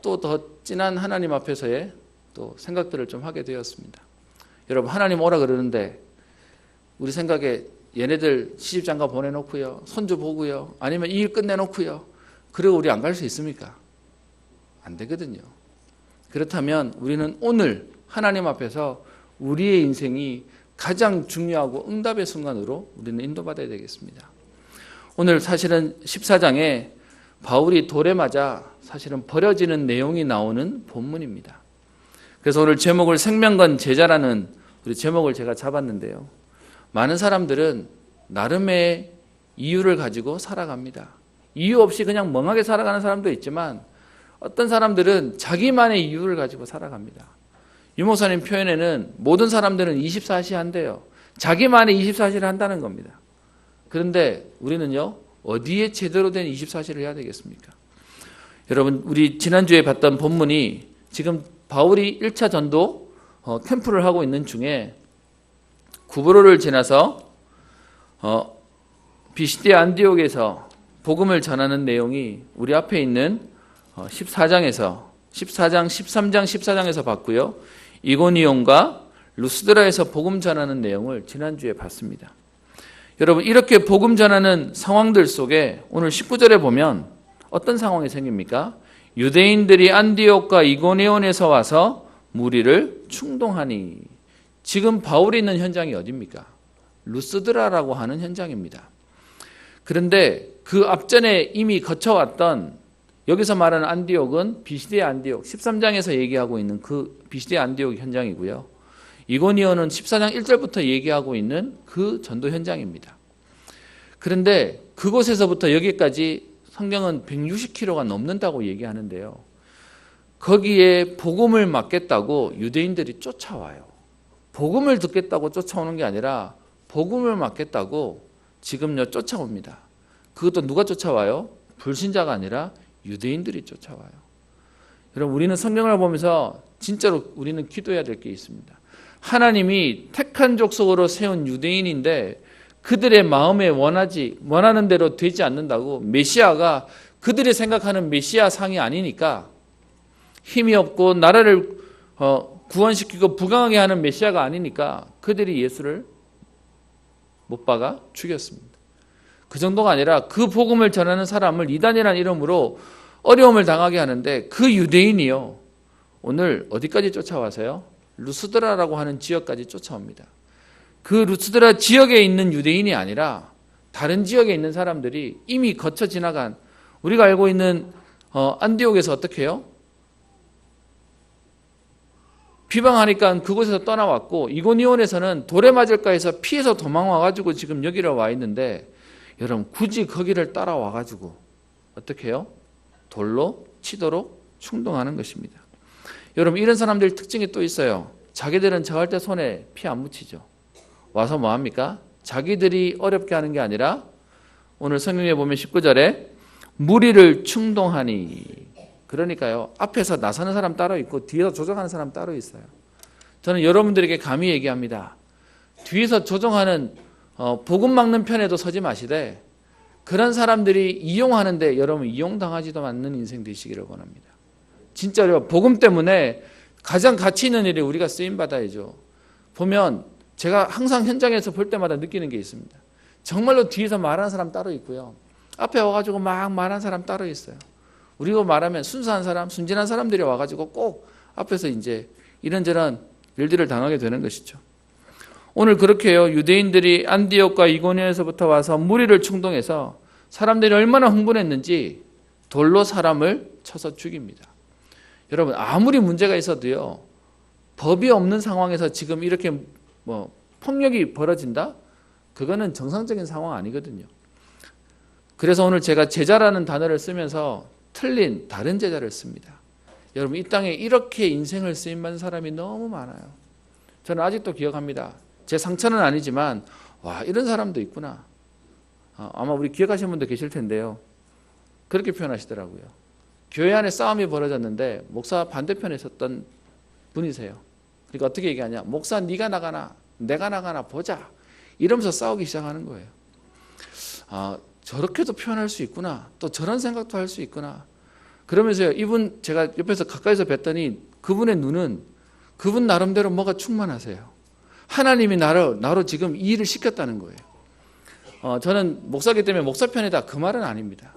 또 더 진한 하나님 앞에서의 또 생각들을 좀 하게 되었습니다. 여러분, 하나님 오라 그러는데 우리 생각에 얘네들 시집장가 보내놓고요, 손주 보고요, 아니면 이 일 끝내놓고요, 그리고 우리 안 갈 수 있습니까? 안 되거든요. 그렇다면 우리는 오늘 하나님 앞에서 우리의 인생이 가장 중요하고 응답의 순간으로 우리는 인도받아야 되겠습니다. 오늘 사실은 14장에 바울이 돌에 맞아 사실은 버려지는 내용이 나오는 본문입니다. 그래서 오늘 제목을 생명건 제자라는 우리 제목을 제가 잡았는데요. 많은 사람들은 나름의 이유를 가지고 살아갑니다. 이유 없이 그냥 멍하게 살아가는 사람도 있지만 어떤 사람들은 자기만의 이유를 가지고 살아갑니다. 유 목사님 표현에는 모든 사람들은 24시 한대요. 자기만의 24시를 한다는 겁니다. 그런데 우리는요, 어디에 제대로 된 24시를 해야 되겠습니까? 여러분, 우리 지난주에 봤던 본문이 지금 바울이 1차 전도 캠프를 하고 있는 중에 구브로를 지나서 비시디아 안디옥에서 복음을 전하는 내용이 우리 앞에 있는 14장, 13장, 14장에서 봤고요. 이고니온과 루스드라에서 복음 전하는 내용을 지난주에 봤습니다. 여러분, 이렇게 복음 전하는 상황들 속에 오늘 19절에 보면 어떤 상황이 생깁니까? 유대인들이 안디옥과 이고니온에서 와서 무리를 충동하니. 지금 바울이 있는 현장이 어디입니까? 루스드라라고 하는 현장입니다. 그런데 그 앞전에 이미 거쳐왔던, 여기서 말하는 안디옥은 비시디아 안디옥, 13장에서 얘기하고 있는 그 비시디아 안디옥 현장이고요. 이고니온은 14장 1절부터 얘기하고 있는 그 전도 현장입니다. 그런데 그곳에서부터 여기까지 성경은 160km가 넘는다고 얘기하는데요. 거기에 복음을 맡겠다고 유대인들이 쫓아와요. 복음을 듣겠다고 쫓아오는 게 아니라 복음을 맡겠다고 지금요 쫓아옵니다. 그것도 누가 쫓아와요? 불신자가 아니라 유대인들이 쫓아와요. 여러분, 우리는 성경을 보면서 진짜로 우리는 기도해야 될 게 있습니다. 하나님이 택한 족속으로 세운 유대인인데 그들의 마음에 원하는 대로 되지 않는다고, 메시아가 그들이 생각하는 메시아 상이 아니니까, 힘이 없고 나라를 구원시키고 부강하게 하는 메시아가 아니니까 그들이 예수를 못 박아 죽였습니다. 그 정도가 아니라 그 복음을 전하는 사람을 이단이라는 이름으로 어려움을 당하게 하는데, 그 유대인이요, 오늘 어디까지 쫓아와서요? 루스드라라고 하는 지역까지 쫓아옵니다. 그 루스드라 지역에 있는 유대인이 아니라 다른 지역에 있는 사람들이 이미 거쳐 지나간, 우리가 알고 있는 안디옥에서 어떻게 해요? 비방하니까 그곳에서 떠나왔고, 이고니온에서는 돌에 맞을까 해서 피해서 도망와가지고 지금 여기로 와 있는데, 여러분, 굳이 거기를 따라와가지고 어떻게 해요? 돌로 치도록 충동하는 것입니다. 여러분, 이런 사람들 특징이 또 있어요. 자기들은 절대 손에 피 안 묻히죠. 와서 뭐합니까? 자기들이 어렵게 하는 게 아니라, 오늘 성경에 보면 19절에 무리를 충동하니. 그러니까요, 앞에서 나서는 사람 따로 있고 뒤에서 조종하는 사람 따로 있어요. 저는 여러분들에게 감히 얘기합니다. 뒤에서 조종하는 복음 막는 편에도 서지 마시되, 그런 사람들이 이용하는데 여러분 이용당하지도 않는 인생 되시기를 원합니다. 진짜로 복음 때문에 가장 가치 있는 일에 우리가 쓰임받아야죠. 보면 제가 항상 현장에서 볼 때마다 느끼는 게 있습니다. 정말로 뒤에서 말하는 사람 따로 있고요, 앞에 와가지고 막 말하는 사람 따로 있어요. 우리가 말하면 순수한 사람, 순진한 사람들이 와가지고 꼭 앞에서 이제 이런저런 일들을 당하게 되는 것이죠. 오늘 그렇게 해요. 유대인들이 안디옥과 이고니온에서부터 와서 무리를 충동해서 사람들이 얼마나 흥분했는지 돌로 사람을 쳐서 죽입니다. 여러분, 아무리 문제가 있어도요, 법이 없는 상황에서 지금 이렇게 폭력이 벌어진다? 그거는 정상적인 상황 아니거든요. 그래서 오늘 제가 제자라는 단어를 쓰면서 틀린 다른 제자를 씁니다. 여러분, 이 땅에 이렇게 인생을 쓰임받는 사람이 너무 많아요. 저는 아직도 기억합니다. 제 상처는 아니지만, 와, 이런 사람도 있구나. 아마 우리 기억하시는 분도 계실 텐데요. 그렇게 표현하시더라고요. 교회 안에 싸움이 벌어졌는데 목사 반대편에 섰던 분이세요. 그러니까 어떻게 얘기하냐? 목사 네가 나가나 내가 나가나 보자. 이러면서 싸우기 시작하는 거예요. 저렇게도 표현할 수 있구나. 또 저런 생각도 할 수 있구나. 그러면서요, 이분 제가 옆에서 가까이서 뵀더니 그분의 눈은 그분 나름대로 뭐가 충만하세요. 하나님이 나로 지금 이 일을 시켰다는 거예요. 저는 목사기 때문에 목사 편이다 그 말은 아닙니다.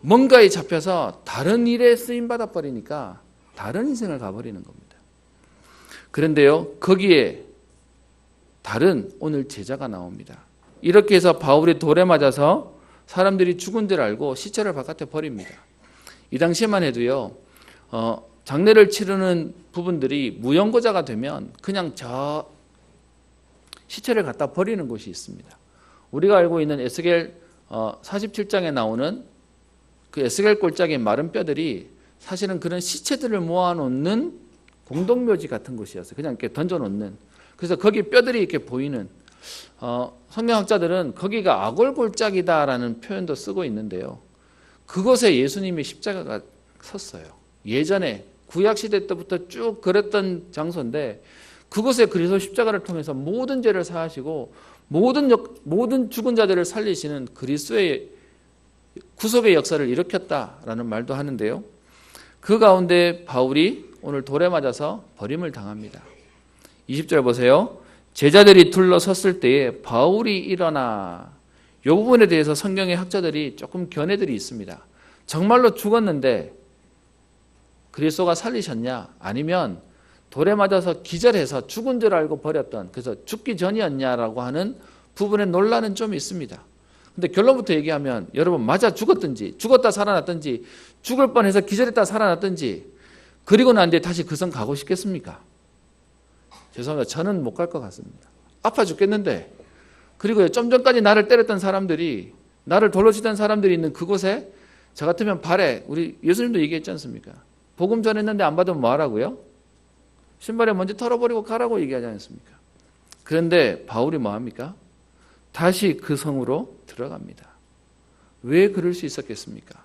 뭔가에 잡혀서 다른 일에 쓰임받아 버리니까 다른 인생을 가버리는 겁니다. 그런데요, 거기에 다른 오늘 제자가 나옵니다. 이렇게 해서 바울이 돌에 맞아서 사람들이 죽은 줄 알고 시체를 바깥에 버립니다. 이 당시에만 해도요, 장례를 치르는 부분들이 무용고자가 되면 그냥 저 시체를 갖다 버리는 곳이 있습니다. 우리가 알고 있는 에스겔 47장에 나오는 그 에스겔 골짜기의 마른 뼈들이 사실은 그런 시체들을 모아놓는 공동묘지 같은 곳이었어요. 그냥 이렇게 던져놓는. 그래서 거기 뼈들이 이렇게 보이는, 성경학자들은 거기가 아골골짜기다라는 표현도 쓰고 있는데요. 그곳에 예수님의 십자가가 섰어요. 예전에 구약시대 때부터 쭉 그랬던 장소인데 그곳에 그리스도 십자가를 통해서 모든 죄를 사하시고 모든 죽은 자들을 살리시는 그리스도의 구속의 역사를 일으켰다라는 말도 하는데요. 그 가운데 바울이 오늘 돌에 맞아서 버림을 당합니다. 20절 보세요. 제자들이 둘러섰을 때에 바울이 일어나, 이 부분에 대해서 성경의 학자들이 조금 견해들이 있습니다. 정말로 죽었는데 그리스도가 살리셨냐, 아니면 돌에 맞아서 기절해서 죽은 줄 알고 버렸던, 그래서 죽기 전이었냐라고 하는 부분에 논란은 좀 있습니다. 근데 결론부터 얘기하면 여러분, 맞아 죽었든지 죽었다 살아났든지 죽을 뻔해서 기절했다 살아났든지 그리고 난 뒤에 다시 그 성 가고 싶겠습니까? 죄송합니다. 저는 못 갈 것 같습니다. 아파 죽겠는데, 그리고 좀 전까지 나를 때렸던 사람들이, 나를 돌로 치던 사람들이 있는 그곳에 저 같으면 발에, 우리 예수님도 얘기했지 않습니까? 복음 전했는데 안 받으면 뭐 하라고요? 신발에 먼지 털어버리고 가라고 얘기하지 않습니까? 그런데 바울이 뭐 합니까? 다시 그 성으로 들어갑니다. 왜 그럴 수 있었겠습니까?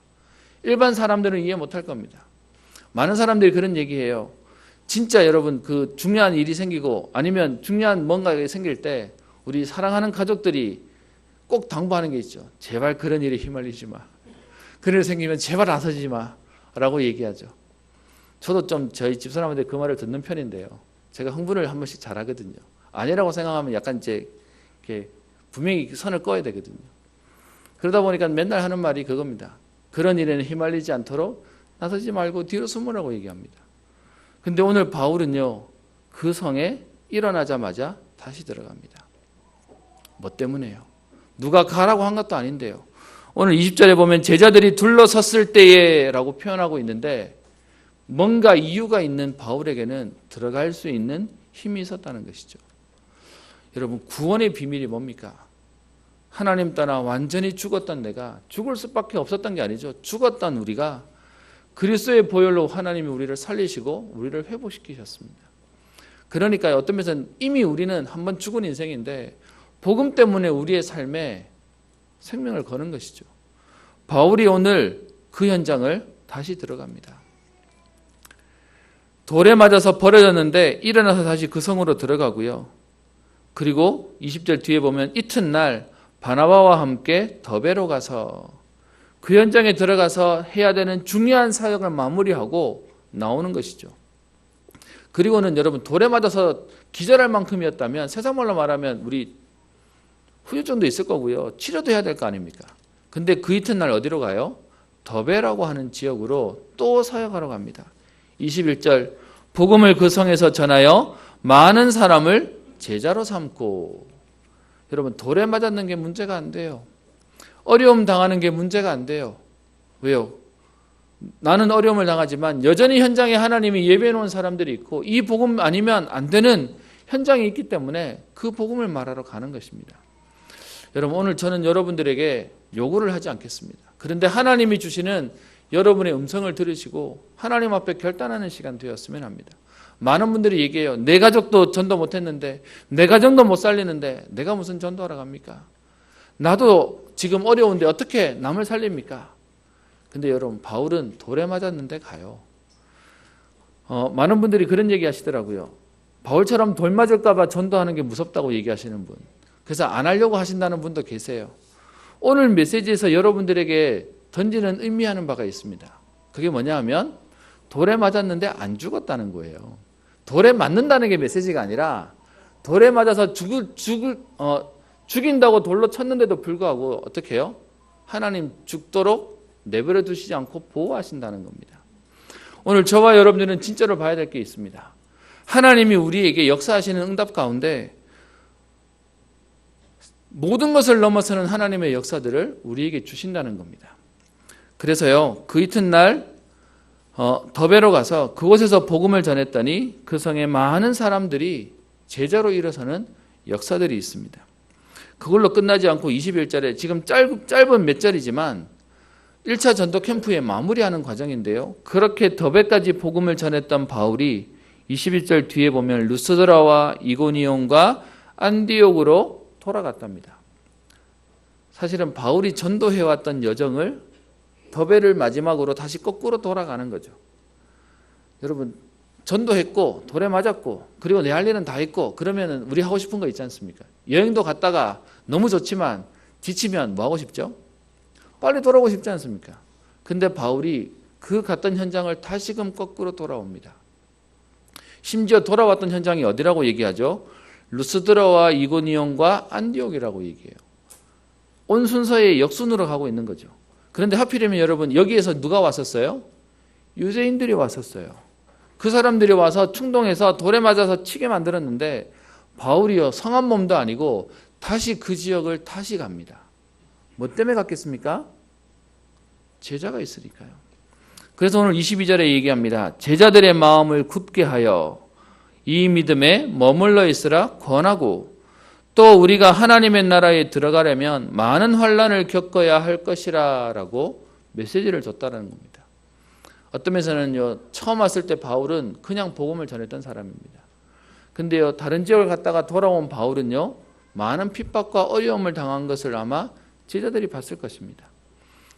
일반 사람들은 이해 못할 겁니다. 많은 사람들이 그런 얘기해요. 진짜 여러분, 그 중요한 일이 생기고 아니면 중요한 뭔가가 생길 때 우리 사랑하는 가족들이 꼭 당부하는 게 있죠. 제발 그런 일에 휘말리지 마. 그런 일 생기면 제발 나서지 마 라고 얘기하죠. 저도 좀 저희 집사람한테 그 말을 듣는 편인데요. 제가 흥분을 한 번씩 잘하거든요. 아니라고 생각하면 약간 이제 이렇게 분명히 선을 꺼야 되거든요. 그러다 보니까 맨날 하는 말이 그겁니다. 그런 일에는 휘말리지 않도록 나서지 말고 뒤로 숨으라고 얘기합니다. 근데 오늘 바울은요, 그 성에 일어나자마자 다시 들어갑니다. 뭐 때문에요? 누가 가라고 한 것도 아닌데요. 오늘 20절에 보면 제자들이 둘러섰을 때에 라고 표현하고 있는데 뭔가 이유가 있는 바울에게는 들어갈 수 있는 힘이 있었다는 것이죠. 여러분, 구원의 비밀이 뭡니까? 하나님 떠나 완전히 죽었던 내가, 죽을 수밖에 없었던 게 아니죠. 죽었던 우리가 그리스도의 보혈로 하나님이 우리를 살리시고 우리를 회복시키셨습니다. 그러니까 어떤 면에서는 이미 우리는 한번 죽은 인생인데 복음 때문에 우리의 삶에 생명을 거는 것이죠. 바울이 오늘 그 현장을 다시 들어갑니다. 돌에 맞아서 버려졌는데 일어나서 다시 그 성으로 들어가고요. 그리고 20절 뒤에 보면 이튿날 바나바와 함께 더베로 가서 그 현장에 들어가서 해야 되는 중요한 사역을 마무리하고 나오는 것이죠. 그리고는 여러분, 돌에 맞아서 기절할 만큼이었다면 세상 말로 말하면 우리 후유증도 있을 거고요. 치료도 해야 될 거 아닙니까? 근데 그 이튿날 어디로 가요? 더베라고 하는 지역으로 또 사역하러 갑니다. 21절, 복음을 그 성에서 전하여 많은 사람을 제자로 삼고. 여러분, 돌에 맞았는 게 문제가 안 돼요. 어려움 당하는 게 문제가 안 돼요. 왜요? 나는 어려움을 당하지만 여전히 현장에 하나님이 예배해 놓은 사람들이 있고 이 복음 아니면 안 되는 현장이 있기 때문에 그 복음을 말하러 가는 것입니다. 여러분, 오늘 저는 여러분들에게 요구를 하지 않겠습니다. 그런데 하나님이 주시는 여러분의 음성을 들으시고 하나님 앞에 결단하는 시간 되었으면 합니다. 많은 분들이 얘기해요. 내 가족도 전도 못했는데, 내 가정도 못 살리는데 내가 무슨 전도하러 갑니까? 나도 지금 어려운데 어떻게 남을 살립니까? 근데 여러분, 바울은 돌에 맞았는데 가요. 많은 분들이 그런 얘기 하시더라고요. 바울처럼 돌 맞을까 봐 전도하는 게 무섭다고 얘기하시는 분. 그래서 안 하려고 하신다는 분도 계세요. 오늘 메시지에서 여러분들에게 던지는 의미하는 바가 있습니다. 그게 뭐냐 하면 돌에 맞았는데 안 거예요. 돌에 맞는다는 게 메시지가 아니라 돌에 맞아서 죽인다고 돌로 쳤는데도 불구하고 어떻게 해요? 하나님 죽도록 내버려 두시지 않고 보호하신다는 겁니다. 오늘 저와 여러분들은 진짜로 봐야 될 게 있습니다. 하나님이 우리에게 역사하시는 응답 가운데 모든 것을 넘어서는 하나님의 역사들을 우리에게 주신다는 겁니다. 그래서요, 그 이튿날 더베로 가서 그곳에서 복음을 전했더니 그 성에 많은 사람들이 제자로 일어서는 역사들이 있습니다. 그걸로 끝나지 않고 21절에 지금 짧은 몇 절이지만 1차 전도 캠프에 마무리하는 과정인데요. 그렇게 더베까지 복음을 전했던 바울이 21절 뒤에 보면 루스드라와 이고니온과 안디옥으로 돌아갔답니다. 사실은 바울이 전도해왔던 여정을 더베를 마지막으로 다시 거꾸로 돌아가는 거죠. 여러분, 전도했고 돌에 맞았고 그리고 내 할 일은 다 했고 그러면 우리 하고 싶은 거 있지 않습니까? 여행도 갔다가 너무 좋지만 지치면 뭐 하고 싶죠? 빨리 돌아오고 싶지 않습니까? 근데 바울이 그 갔던 현장을 다시금 거꾸로 돌아옵니다. 심지어 돌아왔던 현장이 어디라고 얘기하죠? 루스드라와 이고니온과 안디옥이라고 얘기해요. 온 순서의 역순으로 가고 있는 거죠. 그런데 하필이면 여러분 여기에서 누가 왔었어요? 유대인들이 왔었어요. 그 사람들이 와서 충동해서 돌에 맞아서 치게 만들었는데 바울이요, 성한 몸도 아니고 다시 그 지역을 다시 갑니다. 뭐 때문에 갔겠습니까? 제자가 있으니까요. 그래서 오늘 22절에 얘기합니다. 제자들의 마음을 굳게 하여 이 믿음에 머물러 있으라 권하고 또 우리가 하나님의 나라에 들어가려면 많은 환난을 겪어야 할 것이라 라고 메시지를 줬다는 겁니다. 어떤 면에서는요, 처음 왔을 때 바울은 그냥 복음을 전했던 사람입니다. 근데요, 다른 지역을 갔다가 돌아온 바울은요, 많은 핍박과 어려움을 당한 것을 아마 제자들이 봤을 것입니다.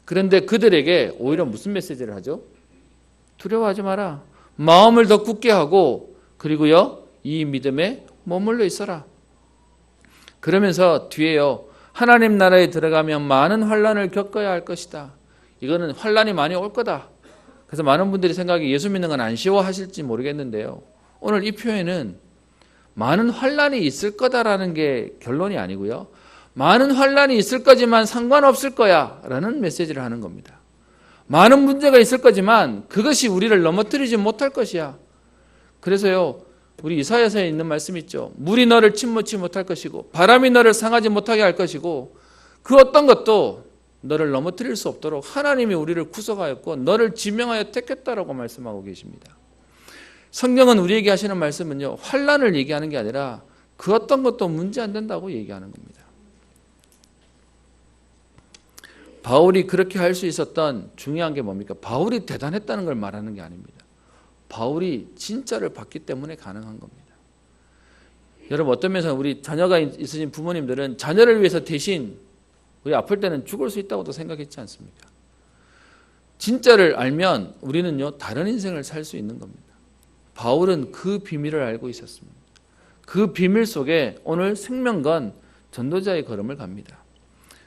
그런데 그들에게 오히려 무슨 메시지를 하죠? 두려워하지 마라. 마음을 더 굳게 하고 그리고요, 이 믿음에 머물러 있어라. 그러면서 뒤에요, 하나님 나라에 들어가면 많은 환난을 겪어야 할 것이다. 이거는 환난이 많이 올 거다. 그래서 많은 분들이 생각이 예수 믿는 건 안 쉬워하실지 모르겠는데요. 오늘 이 표현은 많은 환난이 있을 거다라는 게 결론이 아니고요. 많은 환난이 있을 거지만 상관없을 거야 라는 메시지를 하는 겁니다. 많은 문제가 있을 거지만 그것이 우리를 넘어뜨리지 못할 것이야. 그래서요, 우리 이사야서에 있는 말씀 있죠. 물이 너를 침몰치 못할 것이고 바람이 너를 상하지 못하게 할 것이고 그 어떤 것도 너를 넘어뜨릴 수 없도록 하나님이 우리를 구속하였고 너를 지명하여 택했다라고 말씀하고 계십니다. 성경은 우리에게 하시는 말씀은요, 환난을 얘기하는 게 아니라 그 어떤 것도 문제 안 된다고 얘기하는 겁니다. 바울이 그렇게 할 수 있었던 중요한 게 뭡니까? 바울이 대단했다는 걸 말하는 게 아닙니다. 바울이 진짜를 봤기 때문에 가능한 겁니다. 여러분, 어떤 면에서 우리 자녀가 있으신 부모님들은 자녀를 위해서 대신 우리 아플 때는 죽을 수 있다고도 생각했지 않습니까? 진짜를 알면 우리는요, 다른 인생을 살 수 있는 겁니다. 바울은 그 비밀을 알고 있었습니다. 그 비밀 속에 오늘 생명건 전도자의 걸음을 갑니다.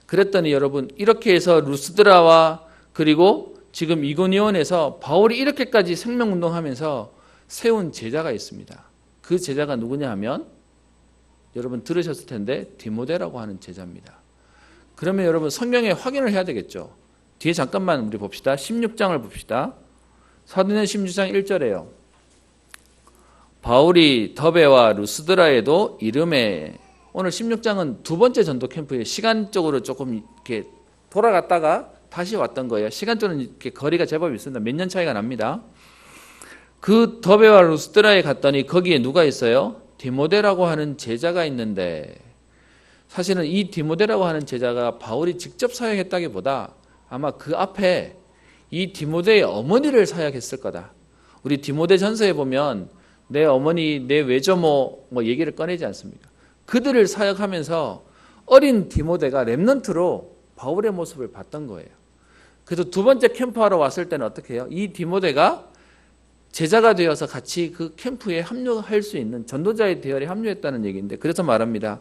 그랬더니 여러분, 이렇게 해서 루스드라와 그리고 지금 이고니온에서 바울이 이렇게까지 생명운동하면서 세운 제자가 있습니다. 그 제자가 누구냐 하면 여러분 들으셨을 텐데 디모데라고 하는 제자입니다. 그러면 여러분 성경에 확인을 해야 되겠죠. 뒤에 잠깐만 우리 봅시다. 16장을 봅시다. 사도행전 16장 1절에요. 바울이 더베와 루스드라에도 이름에, 오늘 16장은 두 번째 전도 캠프에 시간적으로 조금 이렇게 돌아갔다가 다시 왔던 거예요. 시간적으로 이렇게 거리가 제법 있습니다. 몇 년 차이가 납니다. 그 더베와 루스드라에 갔더니 거기에 누가 있어요? 디모데라고 하는 제자가 있는데, 사실은 이 디모데라고 하는 제자가 바울이 직접 사역했다기보다 아마 그 앞에 이 디모데의 어머니를 사역했을 거다. 우리 디모데 전서에 보면 내 어머니, 내 외조모 뭐 얘기를 꺼내지 않습니까? 그들을 사역하면서 어린 디모데가 렘넌트로 바울의 모습을 봤던 거예요. 그래서 두 번째 캠프하러 왔을 때는 어떻게 해요? 이 디모데가 제자가 되어서 같이 그 캠프에 합류할 수 있는 전도자의 대열에 합류했다는 얘기인데, 그래서 말합니다.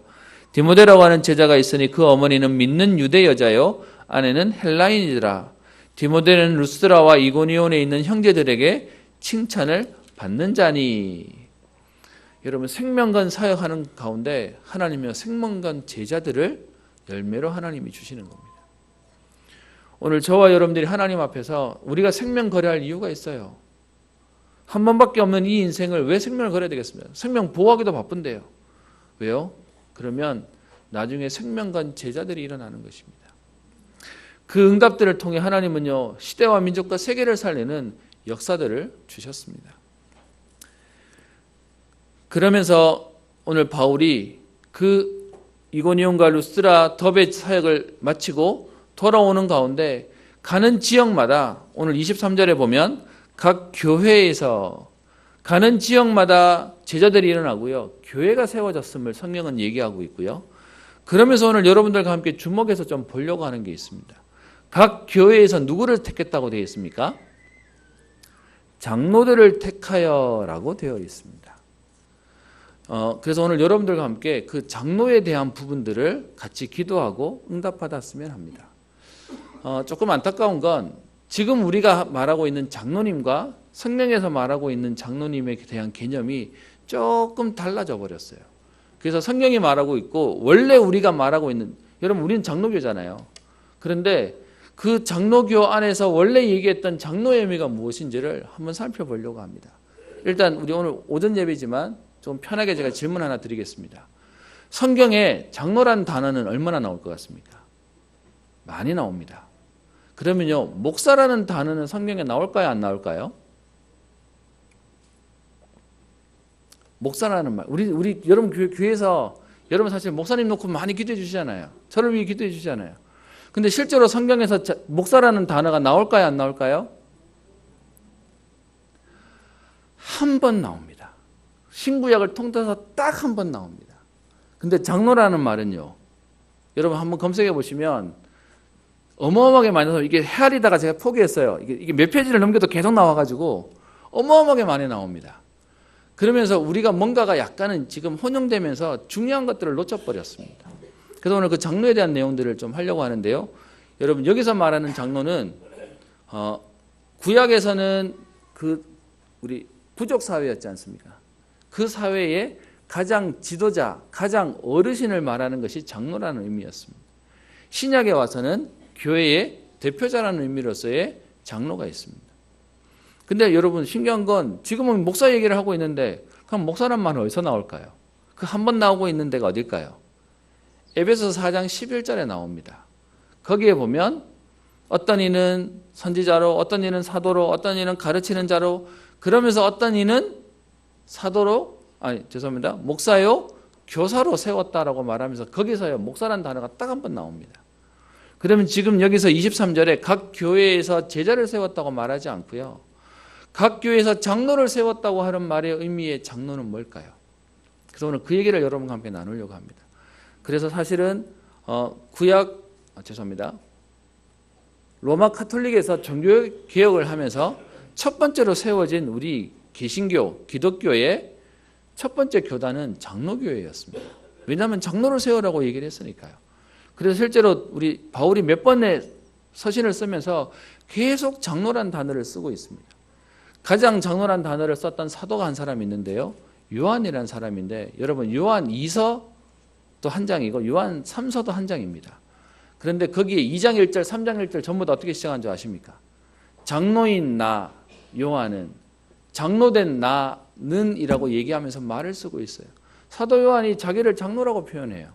디모데라고 하는 제자가 있으니 그 어머니는 믿는 유대 여자요 아내는 헬라인이더라. 디모데는 루스드라와 이고니온에 있는 형제들에게 칭찬을 받는 자니. 여러분, 생명관 사역하는 가운데 하나님이 생명관 제자들을 열매로 하나님이 주시는 겁니다. 오늘 저와 여러분들이 하나님 앞에서 우리가 생명 거래할 이유가 있어요. 한 번밖에 없는 이 인생을 왜 생명을 거래해야 되겠습니까? 생명 보호하기도 바쁜데요. 왜요? 그러면 나중에 생명관 제자들이 일어나는 것입니다. 그 응답들을 통해 하나님은요, 시대와 민족과 세계를 살리는 역사들을 주셨습니다. 그러면서 오늘 바울이 그 이고니온과 루스드라 더베 사역을 마치고 돌아오는 가운데 가는 지역마다 오늘 23절에 보면 각 교회에서 가는 지역마다 제자들이 일어나고요. 교회가 세워졌음을 성경은 얘기하고 있고요. 그러면서 오늘 여러분들과 함께 주목해서 좀 보려고 하는 게 있습니다. 각 교회에서 누구를 택했다고 되어 있습니까? 장로들을 택하여라고 되어 있습니다. 그래서 오늘 여러분들과 함께 그 장로에 대한 부분들을 같이 기도하고 응답받았으면 합니다. 조금 안타까운 건 지금 우리가 말하고 있는 장로님과 성경에서 말하고 있는 장로님에 대한 개념이 조금 달라져 버렸어요. 그래서 성경이 말하고 있고 원래 우리가 말하고 있는, 여러분 우리는 장로교잖아요. 그런데 그 장로교 안에서 원래 얘기했던 장로의 의미가 무엇인지를 한번 살펴보려고 합니다. 일단 우리 오늘 오전 예배지만 좀 편하게 제가 질문 하나 드리겠습니다. 성경에 장로라는 단어는 얼마나 나올 것 같습니까? 많이 나옵니다. 그러면요, 목사라는 단어는 성경에 나올까요, 안 나올까요? 목사라는 말, 우리 여러분 교회에서 여러분 사실 목사님 놓고 많이 기도해 주시잖아요. 저를 위해 기도해 주시잖아요. 근데 실제로 성경에서 목사라는 단어가 나올까요, 안 나올까요? 한 번 나옵니다. 신구약을 통틀어서 딱 한 번 나옵니다. 근데 장로라는 말은요, 여러분 한번 검색해 보시면 어마어마하게 많이 나와서 이게 헤아리다가 제가 포기했어요. 이게 몇 페이지를 넘겨도 계속 나와가지고 어마어마하게 많이 나옵니다. 그러면서 우리가 뭔가가 약간은 지금 혼용되면서 중요한 것들을 놓쳐버렸습니다. 그래서 오늘 그 장로에 대한 내용들을 좀 하려고 하는데요. 여러분 여기서 말하는 장로는 구약에서는 그 우리 부족 사회였지 않습니까? 그 사회의 가장 지도자, 가장 어르신을 말하는 것이 장로라는 의미였습니다. 신약에 와서는 교회의 대표자라는 의미로서의 장로가 있습니다. 근데 여러분 신기한 건 지금은 목사 얘기를 하고 있는데 그럼 목사란 말은 어디서 나올까요? 그 한 번 나오고 있는 데가 어딜까요? 에베소서 4장 11절에 나옵니다. 거기에 보면 어떤 이는 선지자로, 어떤 이는 사도로, 어떤 이는 가르치는 자로, 그러면서 어떤 이는 목사요, 교사로 세웠다라고 말하면서 거기서요, 목사란 단어가 딱 한 번 나옵니다. 그러면 지금 여기서 23절에 각 교회에서 제자를 세웠다고 말하지 않고요. 각 교회에서 장로를 세웠다고 하는 말의 의미의 장로는 뭘까요? 그래서 오늘 그 얘기를 여러분과 함께 나누려고 합니다. 그래서 사실은 로마 카톨릭에서 종교 개혁을 하면서 첫 번째로 세워진 우리 개신교, 기독교의 첫 번째 교단은 장로교회였습니다. 왜냐하면 장로를 세우라고 얘기를 했으니까요. 그래서 실제로 우리 바울이 몇 번의 서신을 쓰면서 계속 장로란 단어를 쓰고 있습니다. 가장 장로란 단어를 썼던 사도가 한 사람이 있는데요. 요한이라는 사람인데 여러분 요한 2서도 한 장이고 요한 3서도 한 장입니다. 그런데 거기에 2장 1절, 3장 1절 전부 다 어떻게 시작한 줄 아십니까? 장로인 나, 요한은 장로된 나는 이라고 얘기하면서 말을 쓰고 있어요. 사도 요한이 자기를 장로라고 표현해요.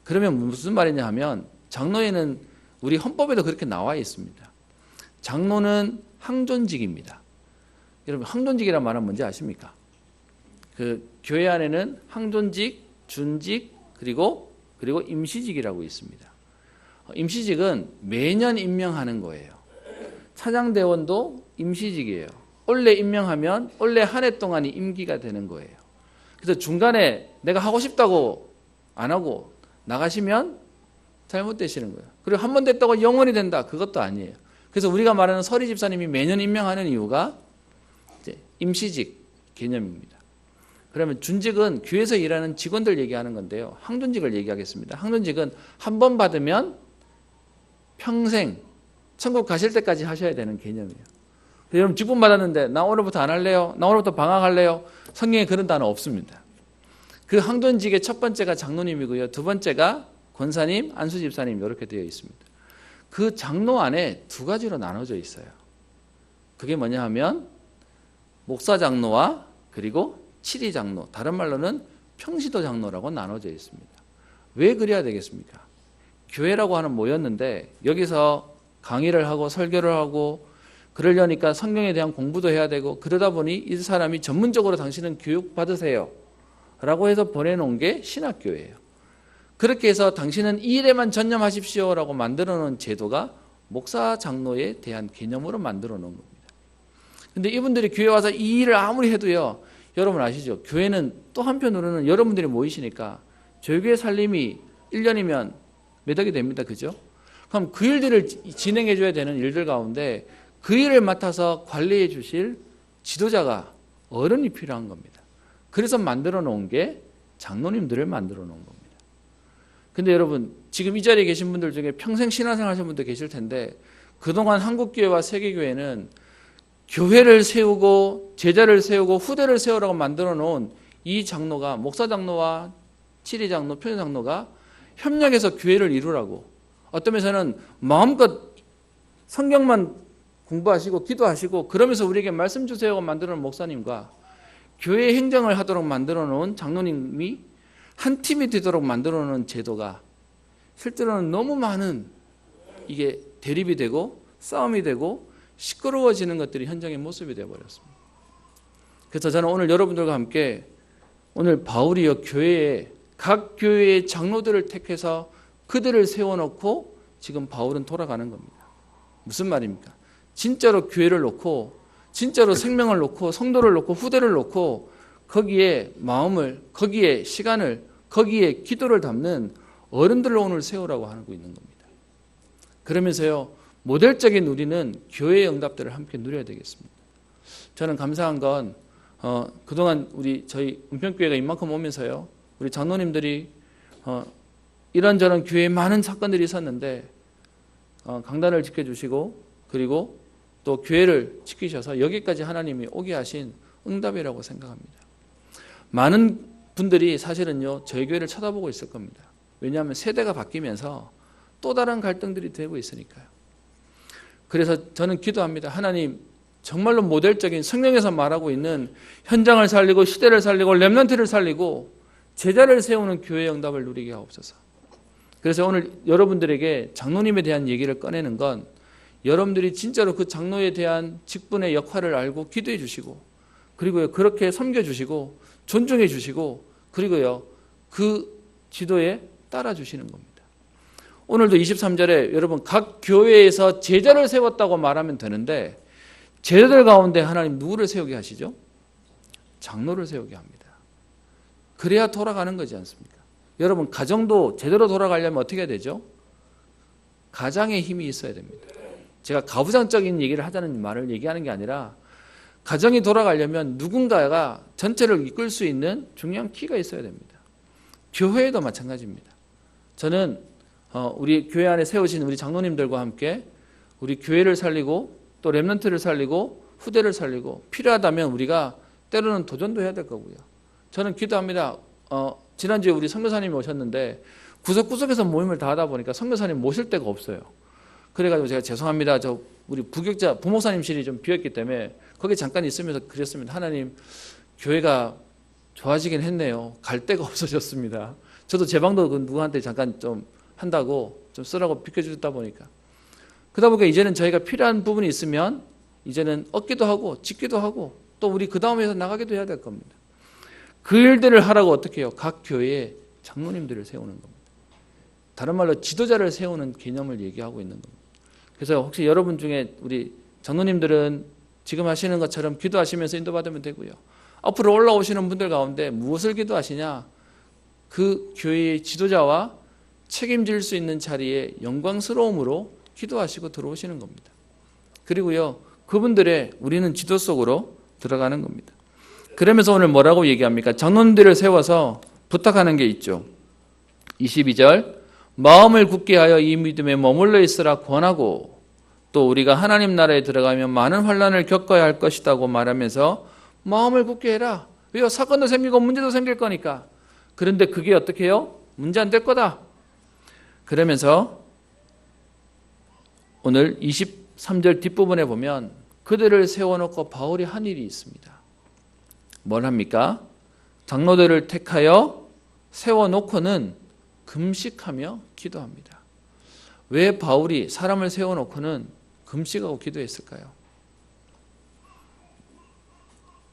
그러면 무슨 말이냐 하면 장로에는 우리 헌법에도 그렇게 나와 있습니다. 장로는 항존직입니다. 여러분 항존직이란 말은 뭔지 아십니까? 그 교회 안에는 항존직, 준직 그리고 임시직이라고 있습니다. 임시직은 매년 임명하는 거예요. 차장대원도 임시직이에요. 원래 임명하면 원래 한 해 동안이 임기가 되는 거예요. 그래서 중간에 내가 하고 싶다고 안 하고 나가시면 잘못되시는 거예요. 그리고 한 번 됐다고 영원히 된다. 그것도 아니에요. 그래서 우리가 말하는 서리 집사님이 매년 임명하는 이유가 이제 임시직 개념입니다. 그러면 준직은 교회에서 일하는 직원들 얘기하는 건데요. 항존직을 얘기하겠습니다. 항존직은 한 번 받으면 평생 천국 가실 때까지 하셔야 되는 개념이에요. 여러분 직분 받았는데 나 오늘부터 안 할래요? 나 오늘부터 방학할래요? 성경에 그런 단어 없습니다. 그 항돈직의 첫 번째가 장로님이고요. 두 번째가 권사님, 안수집사님 이렇게 되어 있습니다. 그 장로 안에 두 가지로 나눠져 있어요. 그게 뭐냐 하면 목사 장로와 그리고 칠위 장로, 다른 말로는 평시도 장로라고 나눠져 있습니다. 왜 그래야 되겠습니까? 교회라고 하는 모였는데 여기서 강의를 하고 설교를 하고 그러려니까 성경에 대한 공부도 해야 되고 그러다 보니 이 사람이 전문적으로 당신은 교육 받으세요 라고 해서 보내놓은 게 신학교예요. 그렇게 해서 당신은 이 일에만 전념하십시오 라고 만들어 놓은 제도가 목사 장로에 대한 개념으로 만들어 놓은 겁니다. 근데 이분들이 교회 와서 이 일을 아무리 해도요, 여러분 아시죠? 교회는 또 한편으로는 여러분들이 모이시니까 조교의 살림이 1년이면 몇 억이 됩니다. 그죠? 그럼 그 일들을 진행해 줘야 되는 일들 가운데 그 일을 맡아서 관리해 주실 지도자가 어른이 필요한 겁니다. 그래서 만들어 놓은 게 장로님들을 만들어 놓은 겁니다. 근데 여러분 지금 이 자리에 계신 분들 중에 평생 신앙생활 하신 분들 계실 텐데 그동안 한국교회와 세계교회는 교회를 세우고 제자를 세우고 후대를 세우라고 만들어 놓은 이 장로가 목사 장로와 칠위 장로, 평시 장로가 협력해서 교회를 이루라고 어떤 면에서는 마음껏 성경만 공부하시고 기도하시고 그러면서 우리에게 말씀 주세요가 만들어 놓은 목사님과 교회 행정을 하도록 만들어 놓은 장로님이 한 팀이 되도록 만들어 놓은 제도가 실제로는 너무 많은 이게 대립이 되고 싸움이 되고 시끄러워지는 것들이 현장의 모습이 되어버렸습니다. 그래서 저는 오늘 여러분들과 함께 오늘 바울이요 교회에 각 교회의 장로들을 택해서 그들을 세워놓고 지금 바울은 돌아가는 겁니다. 무슨 말입니까? 진짜로 교회를 놓고 진짜로 생명을 놓고 성도를 놓고 후대를 놓고 거기에 마음을 거기에 시간을 거기에 기도를 담는 어른들로 오늘 세우라고 하고 있는 겁니다. 그러면서요 모델적인 우리는 교회의 응답들을 함께 누려야 되겠습니다. 저는 감사한 건 그동안 저희 은평교회가 이만큼 오면서요 우리 장로님들이 이런저런 교회에 많은 사건들이 있었는데 강단을 지켜주시고 그리고 또 교회를 지키셔서 여기까지 하나님이 오게 하신 응답이라고 생각합니다. 많은 분들이 사실은요 저희 교회를 쳐다보고 있을 겁니다. 왜냐하면 세대가 바뀌면서 또 다른 갈등들이 되고 있으니까요. 그래서 저는 기도합니다. 하나님 정말로 모델적인 성경에서 말하고 있는 현장을 살리고 시대를 살리고 렘넌트를 살리고 제자를 세우는 교회의 응답을 누리게 하옵소서. 그래서 오늘 여러분들에게 장로님에 대한 얘기를 꺼내는 건 여러분들이 진짜로 그 장로에 대한 직분의 역할을 알고 기도해 주시고 그리고요 그렇게 섬겨 주시고 존중해 주시고 그리고요 그 지도에 따라 주시는 겁니다. 오늘도 23절에 여러분 각 교회에서 제자를 세웠다고 말하면 되는데 제자들 가운데 하나님 누구를 세우게 하시죠? 장로를 세우게 합니다. 그래야 돌아가는 거지 않습니까? 여러분 가정도 제대로 돌아가려면 어떻게 해야 되죠? 가장의 힘이 있어야 됩니다. 제가 가부장적인 얘기를 하자는 말을 얘기하는 게 아니라 가정이 돌아가려면 누군가가 전체를 이끌 수 있는 중요한 키가 있어야 됩니다. 교회에도 마찬가지입니다. 저는 우리 교회 안에 세우신 우리 장로님들과 함께 우리 교회를 살리고 또 렘넌트를 살리고 후대를 살리고 필요하다면 우리가 때로는 도전도 해야 될 거고요. 저는 기도합니다. 지난주에 우리 선교사님이 오셨는데 구석구석에서 모임을 다 하다 보니까 선교사님 모실 데가 없어요. 그래가지고 제가 죄송합니다. 우리 부목사님실이 좀 비었기 때문에 거기 잠깐 있으면서 그랬습니다. 하나님 교회가 좋아지긴 했네요. 갈 데가 없어졌습니다. 저도 제 방도 누구한테 잠깐 좀 한다고 좀 쓰라고 비켜주다 보니까 그러다 보니까 이제는 저희가 필요한 부분이 있으면 이제는 얻기도 하고 짓기도 하고 또 우리 그 다음에서 나가기도 해야 될 겁니다. 그 일들을 하라고 어떻게 해요? 각 교회에 장로님들을 세우는 겁니다. 다른 말로 지도자를 세우는 개념을 얘기하고 있는 겁니다. 그래서 혹시 여러분 중에 우리 장로님들은 지금 하시는 것처럼 기도하시면서 인도받으면 되고요. 앞으로 올라오시는 분들 가운데 무엇을 기도하시냐? 그 교회의 지도자와 책임질 수 있는 자리에 영광스러움으로 기도하시고 들어오시는 겁니다. 그리고요, 그분들의 우리는 지도 속으로 들어가는 겁니다. 그러면서 오늘 뭐라고 얘기합니까? 장로님들을 세워서 부탁하는 게 있죠. 22절 마음을 굳게 하여 이 믿음에 머물러 있으라 권하고 또 우리가 하나님 나라에 들어가면 많은 환난을 겪어야 할 것이라고 말하면서 마음을 굳게 해라. 왜요? 사건도 생기고 문제도 생길 거니까. 그런데 그게 어떻게 해요? 문제 안 될 거다. 그러면서 오늘 23절 뒷부분에 보면 그들을 세워놓고 바울이 한 일이 있습니다. 뭘 합니까? 장로들을 택하여 세워놓고는 금식하며 기도합니다. 왜 바울이 사람을 세워놓고는 금식하고 기도했을까요?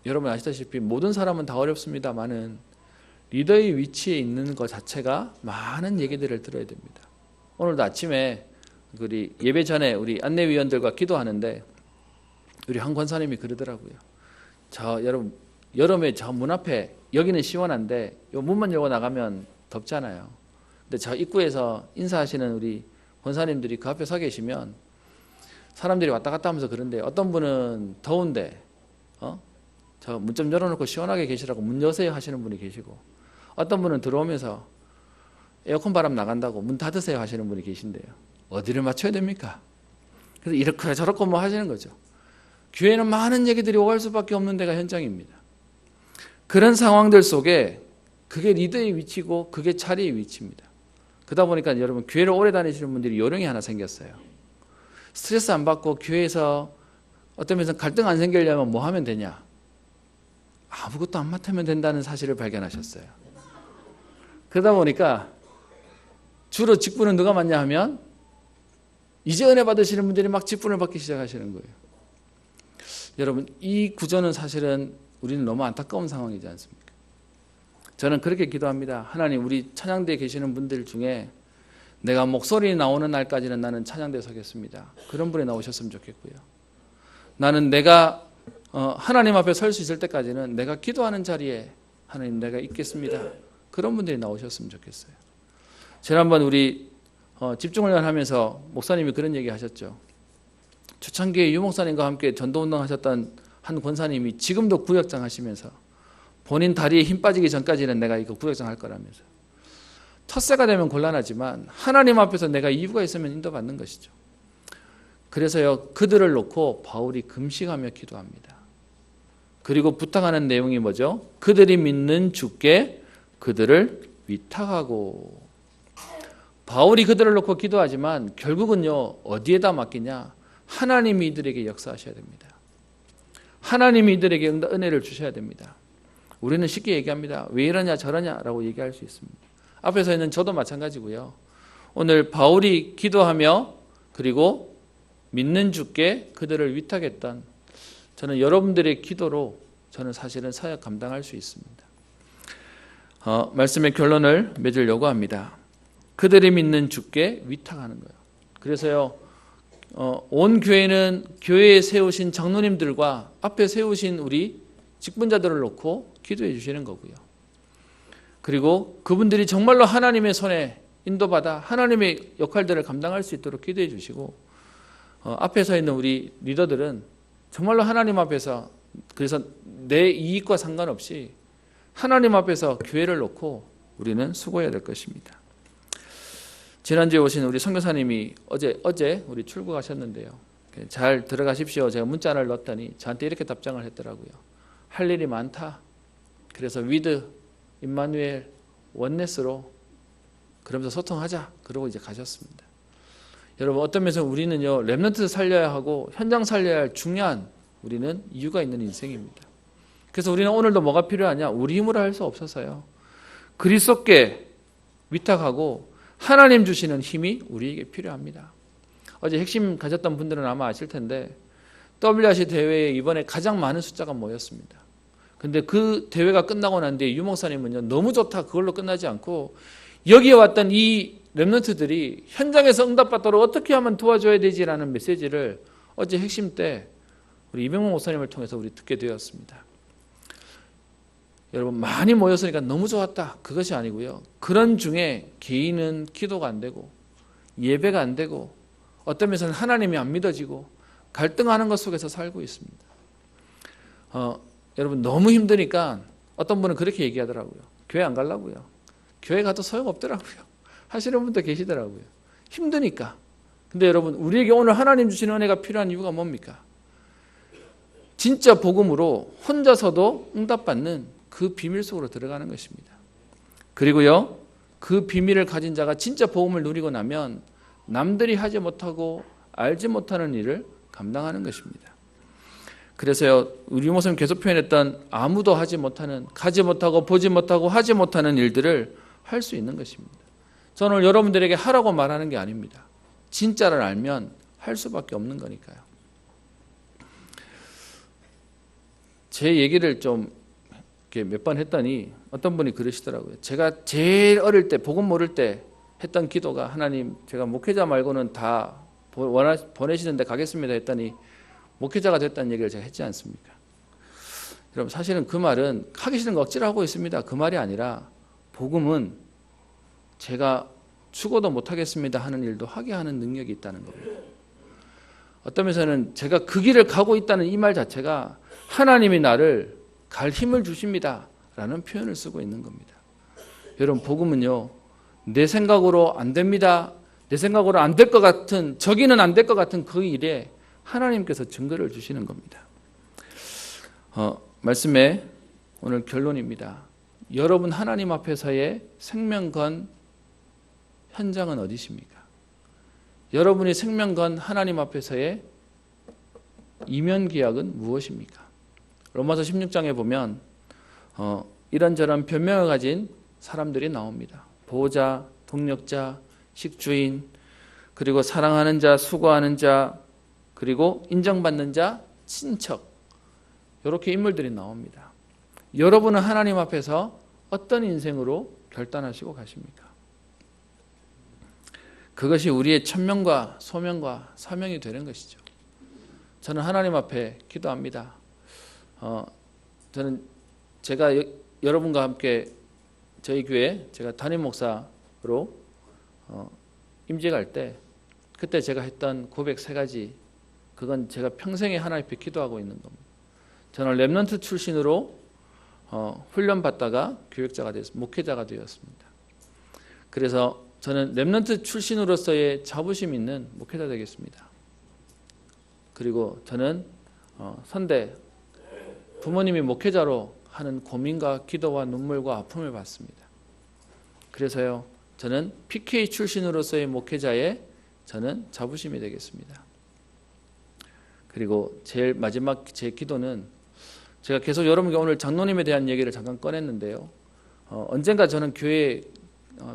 여러분 아시다시피 모든 사람은 다 어렵습니다만은 리더의 위치에 있는 것 자체가 많은 얘기들을 들어야 됩니다. 오늘도 아침에 우리 예배 전에 우리 안내위원들과 기도하는데 우리 한 권사님이 그러더라고요. 저 여러분 여름에 저 문 앞에 여기는 시원한데 요 문만 열고 나가면 덥잖아요. 근데 저 입구에서 인사하시는 우리 권사님들이 그 앞에 서 계시면 사람들이 왔다 갔다 하면서 그런데 어떤 분은 더운데 저 문 좀 열어놓고 시원하게 계시라고 문 여세요 하시는 분이 계시고 어떤 분은 들어오면서 에어컨 바람 나간다고 문 닫으세요 하시는 분이 계신데요. 어디를 맞춰야 됩니까? 그래서 이렇게 저렇게 뭐 하시는 거죠. 교회는 많은 얘기들이 오갈 수밖에 없는 데가 현장입니다. 그런 상황들 속에 그게 리더의 위치고 그게 자리의 위치입니다. 그러다 보니까 여러분 교회를 오래 다니시는 분들이 요령이 하나 생겼어요. 스트레스 안 받고 교회에서 어떤 면에서 갈등 안 생기려면 뭐 하면 되냐? 아무것도 안 맡으면 된다는 사실을 발견하셨어요. 그러다 보니까 주로 직분은 누가 맡냐 하면 이제 은혜 받으시는 분들이 막 직분을 받기 시작하시는 거예요. 여러분 이 구조는 사실은 우리는 너무 안타까운 상황이지 않습니까? 저는 그렇게 기도합니다. 하나님 우리 찬양대에 계시는 분들 중에 내가 목소리 나오는 날까지는 나는 찬양대에 서겠습니다. 그런 분이 나오셨으면 좋겠고요. 나는 내가 하나님 앞에 설 수 있을 때까지는 내가 기도하는 자리에 하나님 내가 있겠습니다. 그런 분들이 나오셨으면 좋겠어요. 지난번 우리 집중훈련 하면서 목사님이 그런 얘기 하셨죠. 초창기에 유 목사님과 함께 전도운동 하셨던 한 권사님이 지금도 구역장 하시면서 본인 다리에 힘 빠지기 전까지는 내가 이거 구역장 할 거라면서 텃세가 되면 곤란하지만 하나님 앞에서 내가 이유가 있으면 인도받는 것이죠. 그래서요 그들을 놓고 바울이 금식하며 기도합니다. 그리고 부탁하는 내용이 뭐죠? 그들이 믿는 주께 그들을 위탁하고. 바울이 그들을 놓고 기도하지만 결국은요 어디에다 맡기냐? 하나님이 이들에게 역사하셔야 됩니다. 하나님이 이들에게 은혜를 주셔야 됩니다. 우리는 쉽게 얘기합니다. 왜 이러냐 저러냐라고 얘기할 수 있습니다. 앞에 서 있는 저도 마찬가지고요. 오늘 바울이 기도하며 그리고 믿는 주께 그들을 위탁했던 저는 여러분들의 기도로 저는 사실은 사역 감당할 수 있습니다. 말씀의 결론을 맺을 요구합니다. 그들이 믿는 주께 위탁하는 거예요. 그래서요 온 교회는 교회에 세우신 장로님들과 앞에 세우신 우리 직분자들을 놓고 기도해 주시는 거고요. 그리고 그분들이 정말로 하나님의 손에 인도받아 하나님의 역할들을 감당할 수 있도록 기도해 주시고 앞에 서 있는 우리 리더들은 정말로 하나님 앞에서 그래서 내 이익과 상관없이 하나님 앞에서 교회를 놓고 우리는 수고해야 될 것입니다. 지난주에 오신 우리 선교사님이 어제 우리 출국하셨는데요. 잘 들어가십시오. 제가 문자를 넣었더니 저한테 이렇게 답장을 했더라고요. 할 일이 많다. 그래서 위드 임마누엘 원네스로 그러면서 소통하자. 그러고 이제 가셨습니다. 여러분 어떤 면에서 우리는요 렘넌트 살려야 하고 현장 살려야 할 중요한 우리는 이유가 있는 인생입니다. 그래서 우리는 오늘도 뭐가 필요하냐? 우리 힘으로 할 수 없어서요. 그리스도께 위탁하고 하나님 주시는 힘이 우리에게 필요합니다. 어제 핵심 가졌던 분들은 아마 아실 텐데 WRC 대회에 이번에 가장 많은 숫자가 모였습니다. 근데 그 대회가 끝나고 난 뒤에 유 목사님은요 너무 좋다 그걸로 끝나지 않고 여기에 왔던 이 렘넌트들이 현장에서 응답받도록 어떻게 하면 도와줘야 되지라는 메시지를 어제 핵심 때 우리 이병문 목사님을 통해서 우리 듣게 되었습니다. 여러분 많이 모였으니까 너무 좋았다 그것이 아니고요. 그런 중에 개인은 기도가 안 되고 예배가 안 되고 어떤 면에서는 하나님이 안 믿어지고 갈등하는 것 속에서 살고 있습니다. 여러분 너무 힘드니까 어떤 분은 그렇게 얘기하더라고요. 교회 안 가려고요. 교회 가도 소용없더라고요. 하시는 분도 계시더라고요. 힘드니까. 근데 여러분, 우리에게 오늘 하나님 주시는 은혜가 필요한 이유가 뭡니까? 진짜 복음으로 혼자서도 응답받는 그 비밀 속으로 들어가는 것입니다. 그리고요, 그 비밀을 가진 자가 진짜 복음을 누리고 나면 남들이 하지 못하고 알지 못하는 일을 감당하는 것입니다. 그래서요, 우리 모습은 계속 표현했던 아무도 하지 못하는, 가지 못하고 보지 못하고 하지 못하는 일들을 할 수 있는 것입니다. 저는 오늘 여러분들에게 하라고 말하는 게 아닙니다. 진짜를 알면 할 수밖에 없는 거니까요. 제 얘기를 좀 몇 번 했더니 어떤 분이 그러시더라고요. 제가 제일 어릴 때, 복음 모를 때 했던 기도가, 하나님, 제가 목회자 말고는 다 보내시는데 가겠습니다 했더니 목회자가 됐다는 얘기를 제가 했지 않습니까? 여러분, 사실은 그 말은 하기 싫은 거 억지로 하고 있습니다. 그 말이 아니라 복음은 제가 죽어도 못하겠습니다 하는 일도 하게 하는 능력이 있다는 겁니다. 어떤 면에서는 제가 그 길을 가고 있다는 이 말 자체가 하나님이 나를 갈 힘을 주십니다 라는 표현을 쓰고 있는 겁니다. 여러분, 복음은요, 내 생각으로 안 됩니다, 내 생각으로 안 될 것 같은, 저기는 안 될 것 같은 그 일에 하나님께서 증거를 주시는 겁니다. 말씀의 오늘 결론입니다. 여러분 하나님 앞에서의 생명 건 현장은 어디십니까? 여러분이 생명 건 하나님 앞에서의 이면 계약은 무엇입니까? 로마서 16장에 보면 이런저런 변명을 가진 사람들이 나옵니다. 보호자, 동력자, 식주인, 그리고 사랑하는 자, 수고하는 자, 그리고 인정받는 자, 친척, 이렇게 인물들이 나옵니다. 여러분은 하나님 앞에서 어떤 인생으로 결단하시고 가십니까? 그것이 우리의 천명과 소명과 사명이 되는 것이죠. 저는 하나님 앞에 기도합니다. 저는 제가 여러분과 함께 저희 교회 제가 담임 목사로 임직할 때 그때 제가 했던 고백 3가지, 그건 제가 평생에 하나님 앞에 기도하고 있는 겁니다. 저는 렘넌트 출신으로 훈련받다가 교육자가 되었습니다. 목회자가 되었습니다. 그래서 저는 렘넌트 출신으로서의 자부심 있는 목회자 되겠습니다. 그리고 저는 선대 부모님이 목회자로 하는 고민과 기도와 눈물과 아픔을 받습니다. 그래서요, 저는 PK 출신으로서의 목회자에 저는 자부심이 되겠습니다. 그리고 제일 마지막 제 기도는, 제가 계속 여러분께 오늘 장로님에 대한 얘기를 잠깐 꺼냈는데요, 언젠가 저는 교회에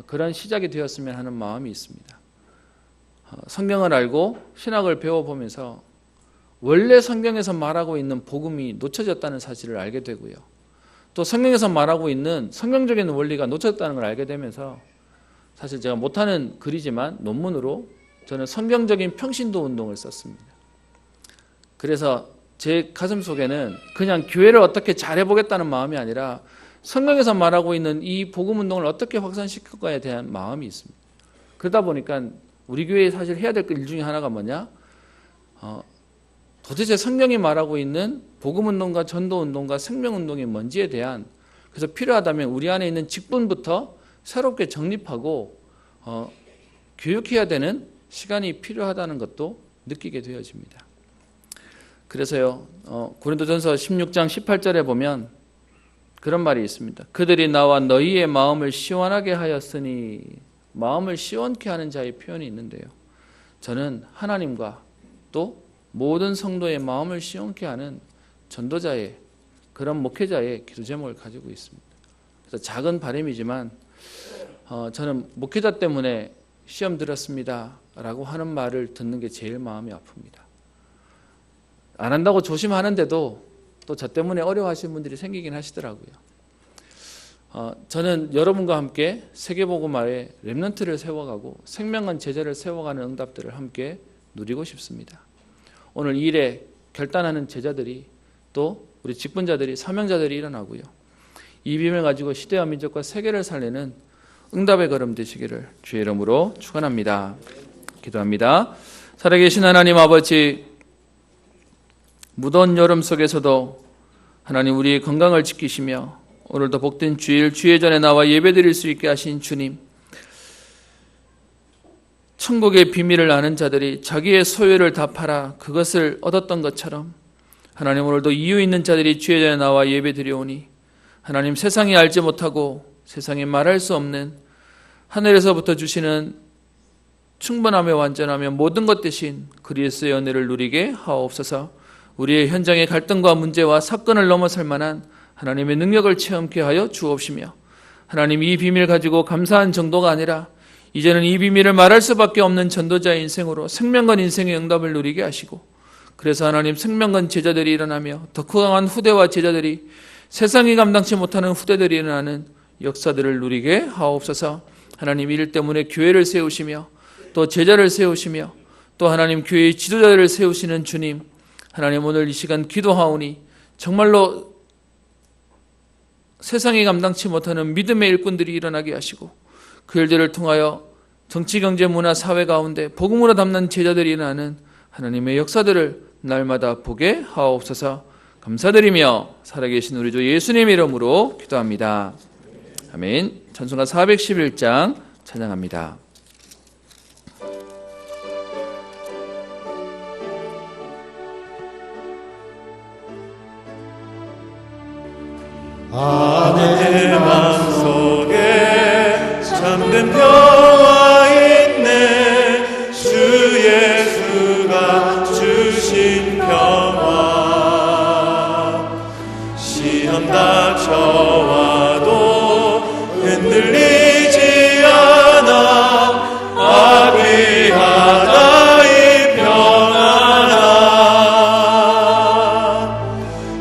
그런 시작이 되었으면 하는 마음이 있습니다. 성경을 알고 신학을 배워보면서 원래 성경에서 말하고 있는 복음이 놓쳐졌다는 사실을 알게 되고요, 또 성경에서 말하고 있는 성경적인 원리가 놓쳐졌다는 걸 알게 되면서, 사실 제가 못하는 글이지만 논문으로 저는 성경적인 평신도 운동을 썼습니다. 그래서 제 가슴 속에는 그냥 교회를 어떻게 잘해보겠다는 마음이 아니라 성경에서 말하고 있는 이 복음 운동을 어떻게 확산시킬까에 대한 마음이 있습니다. 그러다 보니까 우리 교회에 사실 해야 될 일 중에 하나가 뭐냐, 도대체 성경이 말하고 있는 복음 운동과 전도 운동과 생명 운동이 뭔지에 대한, 그래서 필요하다면 우리 안에 있는 직분부터 새롭게 정립하고 교육해야 되는 시간이 필요하다는 것도 느끼게 되어집니다. 그래서요, 고린도전서 16장 18절에 보면 그런 말이 있습니다. 그들이 나와 너희의 마음을 시원하게 하였으니, 마음을 시원케 하는 자의 표현이 있는데요, 저는 하나님과 또 모든 성도의 마음을 시원케 하는 전도자의, 그런 목회자의 기도 제목을 가지고 있습니다. 그래서 작은 바람이지만 저는 목회자 때문에 시험 들었습니다 라고 하는 말을 듣는 게 제일 마음이 아픕니다. 안 한다고 조심하는데도 또 저 때문에 어려워하시는 분들이 생기긴 하시더라고요. 저는 여러분과 함께 세계복음화의 렘넌트를 세워가고 생명한 제자를 세워가는 응답들을 함께 누리고 싶습니다. 오늘 이 일에 결단하는 제자들이, 또 우리 직분자들이, 사명자들이 일어나고요, 이 비밀을 가지고 시대와 민족과 세계를 살리는 응답의 걸음 되시기를 주의 이름으로 축원합니다. 기도합니다. 살아계신 하나님 아버지, 무더운 여름 속에서도 하나님 우리의 건강을 지키시며 오늘도 복된 주일, 주의 전에 나와 예배드릴 수 있게 하신 주님, 천국의 비밀을 아는 자들이 자기의 소유를 다 팔아 그것을 얻었던 것처럼 하나님, 오늘도 이유 있는 자들이 주의 전에 나와 예배 드려오니 하나님, 세상이 알지 못하고 세상에 말할 수 없는 하늘에서부터 주시는 충분하며 완전하며 모든 것 대신 그리스도의 은혜를 누리게 하옵소서. 우리의 현장의 갈등과 문제와 사건을 넘어설 만한 하나님의 능력을 체험케 하여 주옵시며, 하나님, 이 비밀 가지고 감사한 정도가 아니라 이제는 이 비밀을 말할 수밖에 없는 전도자의 인생으로 생명건 인생의 응답을 누리게 하시고, 그래서 하나님, 생명건 제자들이 일어나며 더 강한 후대와 제자들이, 세상이 감당치 못하는 후대들이 일어나는 역사들을 누리게 하옵소서. 하나님, 이를 때문에 교회를 세우시며 또 제자를 세우시며 또 하나님, 교회의 지도자들을 세우시는 주님, 하나님, 오늘 이 시간 기도하오니 정말로 세상이 감당치 못하는 믿음의 일꾼들이 일어나게 하시고, 그 일들을 통하여 정치, 경제, 문화, 사회 가운데 복음으로 담는 제자들이 일어나는 하나님의 역사들을 날마다 보게 하옵소서. 감사드리며 살아계신 우리 주 예수님의 이름으로 기도합니다. 아멘. 찬송가 411장 찬양합니다. 내 맘속에 참된 평화 있네. 주 예수가 주신 평화. 시험 닥쳐와도 흔들리지 않아. 아귀하다 이 평안아.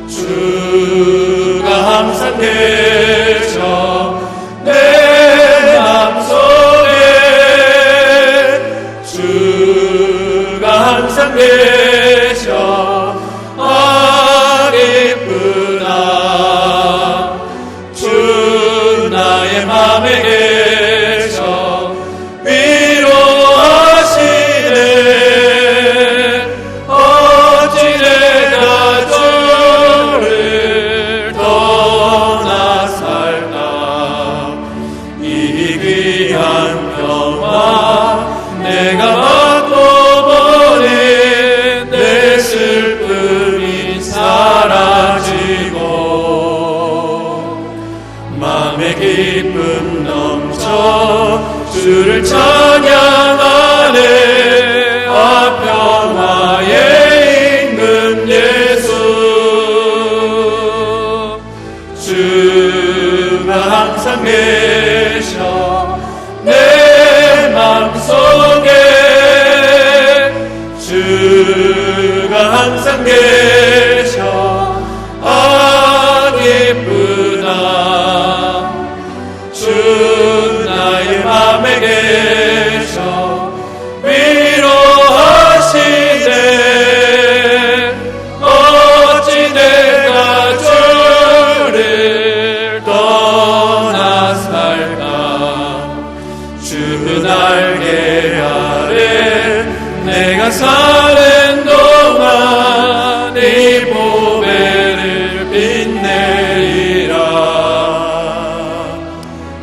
주가 항상 계셔 내 맘속에. 주가 항상 계셔 기쁘다. 주 나의 맘에 계셔 위로하시네. 어찌 내가 주를 떠나 살까. 이 귀한 평화 내가 받고 버린 내 슬픔이 사라지고 맘의 기쁨 넘쳐 주를 찬양하네. 아, 평화에 있는 예수. 주가 항상 계셔 내 맘속에. 주가 항상 계셔 기쁘다. 주 나의 맘에 계셔 위로하시네. 어찌 내가 주를 떠나 살까. 주 날개 아래 내가 사는 동안 이 보배를 빛내리라.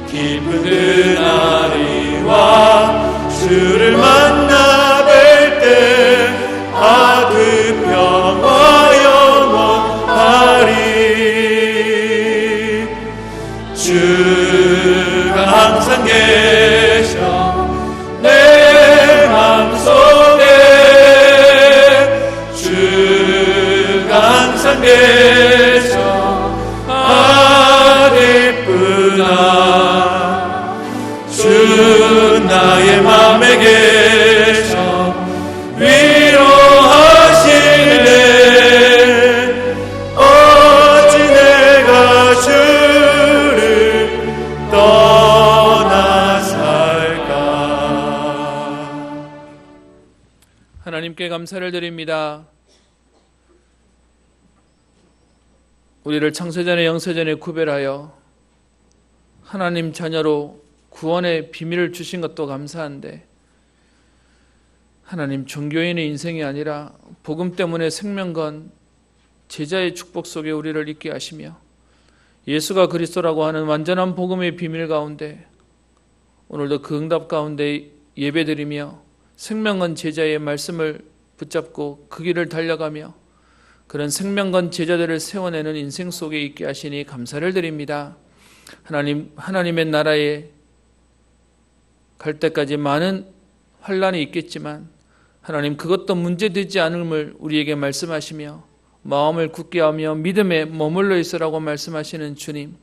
기쁜 그날이와 주를 만나 뵐 때 아, 그 평화 영원하리. 주가 항상 계셔 내 맘속에. 주가 항상 계셔 기쁘다. 주 나의 맘에 계셔 위로하시네. 어찌 내가 주를 떠나 살까. 하나님께 감사를 드립니다. 우리를 창세전에 영세전에 구별하여 하나님 자녀로 구원의 비밀을 주신 것도 감사한데, 하나님, 종교인의 인생이 아니라 복음 때문에 생명건 제자의 축복 속에 우리를 있게 하시며 예수가 그리스도라고 하는 완전한 복음의 비밀 가운데 오늘도 그 응답 가운데 예배드리며 생명건 제자의 말씀을 붙잡고 그 길을 달려가며 그런 생명건 제자들을 세워내는 인생 속에 있게 하시니 감사를 드립니다. 하나님의 나라에 갈 때까지 많은 환란이 있겠지만 하나님 그것도 문제되지 않음을 우리에게 말씀하시며 마음을 굳게 하며 믿음에 머물러 있으라고 말씀하시는 주님,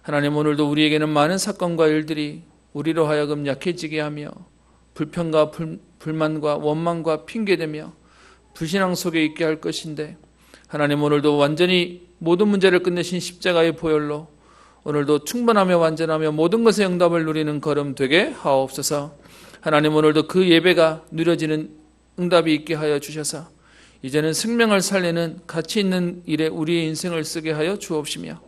하나님 오늘도 우리에게는 많은 사건과 일들이 우리로 하여금 약해지게 하며 불평과 불만과 원망과 핑계대며 불신앙 속에 있게 할 것인데 하나님 오늘도 완전히 모든 문제를 끝내신 십자가의 보혈로 오늘도 충분하며 완전하며 모든 것의 응답을 누리는 걸음 되게 하옵소서. 하나님 오늘도 그 예배가 누려지는 응답이 있게 하여 주셔서 이제는 생명을 살리는 가치 있는 일에 우리의 인생을 쓰게 하여 주옵시며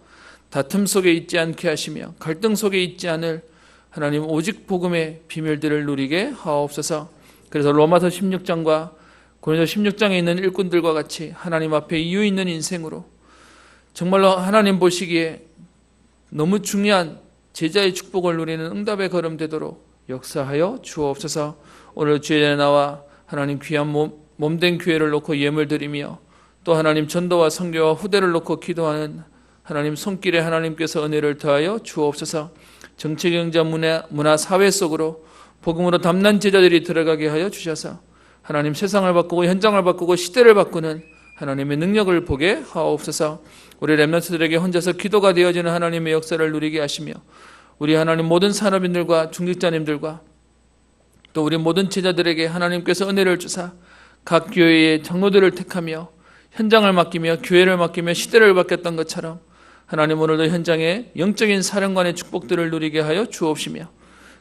다툼 속에 있지 않게 하시며 갈등 속에 있지 않을 하나님 오직 복음의 비밀들을 누리게 하옵소서. 그래서 로마서 16장과 고린도 16장에 있는 일꾼들과 같이 하나님 앞에 이유 있는 인생으로 정말로 하나님 보시기에 너무 중요한 제자의 축복을 누리는 응답의 걸음 되도록 역사하여 주옵소서. 오늘 주의 전에 나와 하나님 귀한 몸된 교회를 놓고 예물 드리며 또 하나님 전도와 선교와 후대를 놓고 기도하는 하나님 손길에 하나님께서 은혜를 더하여 주옵소서. 정치, 경제, 문화, 사회 속으로 복음으로 담난 제자들이 들어가게 하여 주셔서 하나님 세상을 바꾸고 현장을 바꾸고 시대를 바꾸는 하나님의 능력을 보게 하옵소서. 우리 렘넌트들에게 혼자서 기도가 되어지는 하나님의 역사를 누리게 하시며 우리 하나님 모든 산업인들과 중직자님들과 또 우리 모든 제자들에게 하나님께서 은혜를 주사 각 교회의 장로들을 택하며 현장을 맡기며 교회를 맡기며 시대를 맡겼던 것처럼 하나님 오늘도 현장에 영적인 사령관의 축복들을 누리게 하여 주옵시며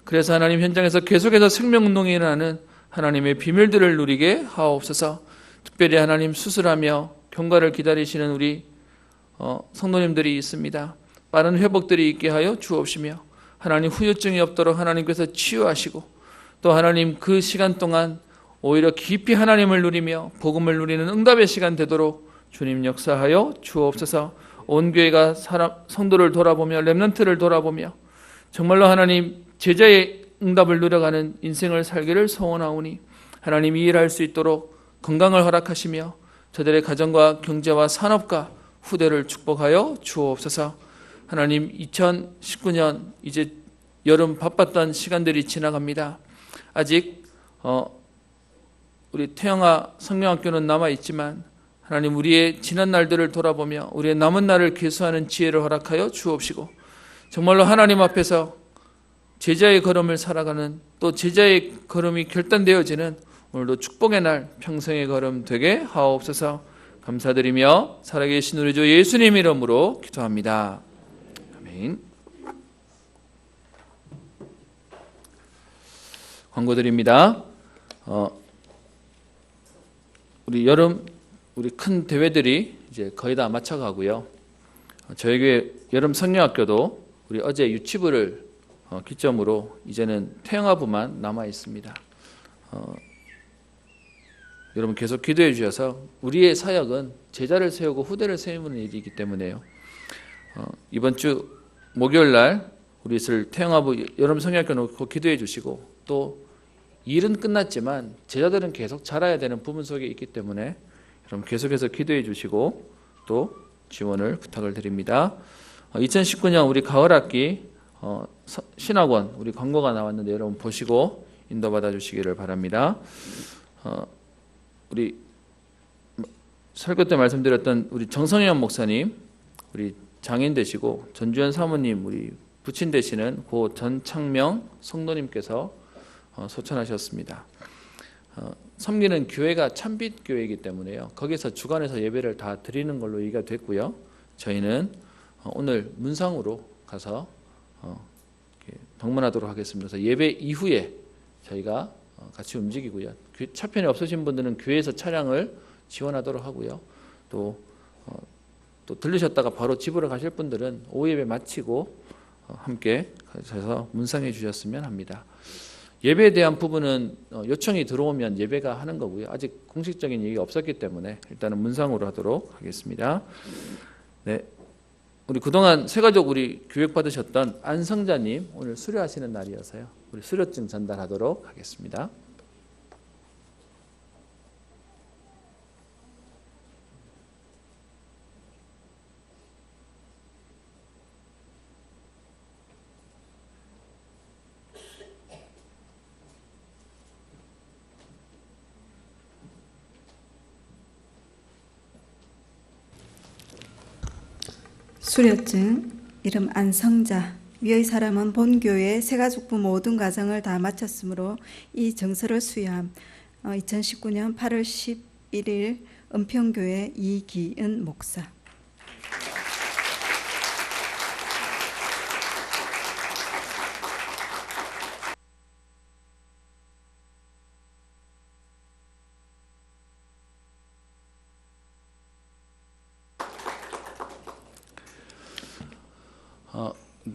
그래서 하나님 현장에서 계속해서 생명운동이 일어나는 하나님의 비밀들을 누리게 하옵소서. 특별히 하나님 수술하며 경과를 기다리시는 우리 성도님들이 있습니다. 빠른 회복들이 있게 하여 주옵시며 하나님 후유증이 없도록 하나님께서 치유하시고 또 하나님 그 시간 동안 오히려 깊이 하나님을 누리며 복음을 누리는 응답의 시간 되도록 주님 역사하여 주옵소서. 온 교회가 성도를 돌아보며 렘넌트를 돌아보며 정말로 하나님 제자의 응답을 누려가는 인생을 살기를 소원하오니 하나님 이 일할 수 있도록 건강을 허락하시며 저들의 가정과 경제와 산업과 후대를 축복하여 주옵소서. 하나님 2019년 이제 여름 바빴던 시간들이 지나갑니다. 아직 우리 태영아 성령학교는 남아있지만 하나님 우리의 지난 날들을 돌아보며 우리의 남은 날을 계수하는 지혜를 허락하여 주옵시고 정말로 하나님 앞에서 제자의 걸음을 살아가는 또 제자의 걸음이 결단되어지는 오늘도 축복의 날 평생의 걸음 되게 하옵소서. 감사드리며 살아계신 우리 주 예수님 이름으로 기도합니다. 아멘. 광고드립니다. 우리 여름 우리 큰 대회들이 이제 거의 다 마쳐가고요. 저희 교회 여름 성령학교도 우리 어제 유치부를 기점으로 이제는 태영아부만 남아 있습니다. 여러분 계속 기도해 주셔서 우리의 사역은 제자를 세우고 후대를 세우는 일이기 때문에요. 이번 주 목요일 날 우리 있을 태영아부 여름 성령학교 놓고 기도해 주시고 또 일은 끝났지만 제자들은 계속 자라야 되는 부분 속에 있기 때문에 여러분 계속해서 기도해 주시고 또 지원을 부탁을 드립니다. 2019년 우리 가을 학기 신학원 우리 광고가 나왔는데 여러분 보시고 인도받아 주시기를 바랍니다. 우리 설교 때 말씀드렸던 우리 정성현 목사님 우리 장인 되시고 전주현 사모님 우리 부친 되시는 고 전창명 성도님께서 소천하셨습니다. 섬기는 교회가 참빛 교회이기 때문에요. 거기서 주관해서 예배를 다 드리는 걸로 얘기가 됐고요. 저희는 오늘 문상으로 가서 방문하도록 하겠습니다. 그래서 예배 이후에 저희가 같이 움직이고요. 차편이 없으신 분들은 교회에서 차량을 지원하도록 하고요. 또 들르셨다가 바로 집으로 가실 분들은 오후 예배 마치고 함께 가셔서 문상해 주셨으면 합니다. 예배에 대한 부분은 요청이 들어오면 예배가 하는 거고요. 아직 공식적인 얘기가 없었기 때문에 일단은 문상으로 하도록 하겠습니다. 네, 우리 그동안 새가족 우리 교육받으셨던 안성자님 오늘 수료하시는 날이어서요. 우리 수료증 전달하도록 하겠습니다. 수료증, 이름 안성자. 위의 사람은 본교회 새가족부 모든 과정을 다 마쳤으므로 이 정서를 수여함. 2019년 8월 11일 은평교회 이기은 목사.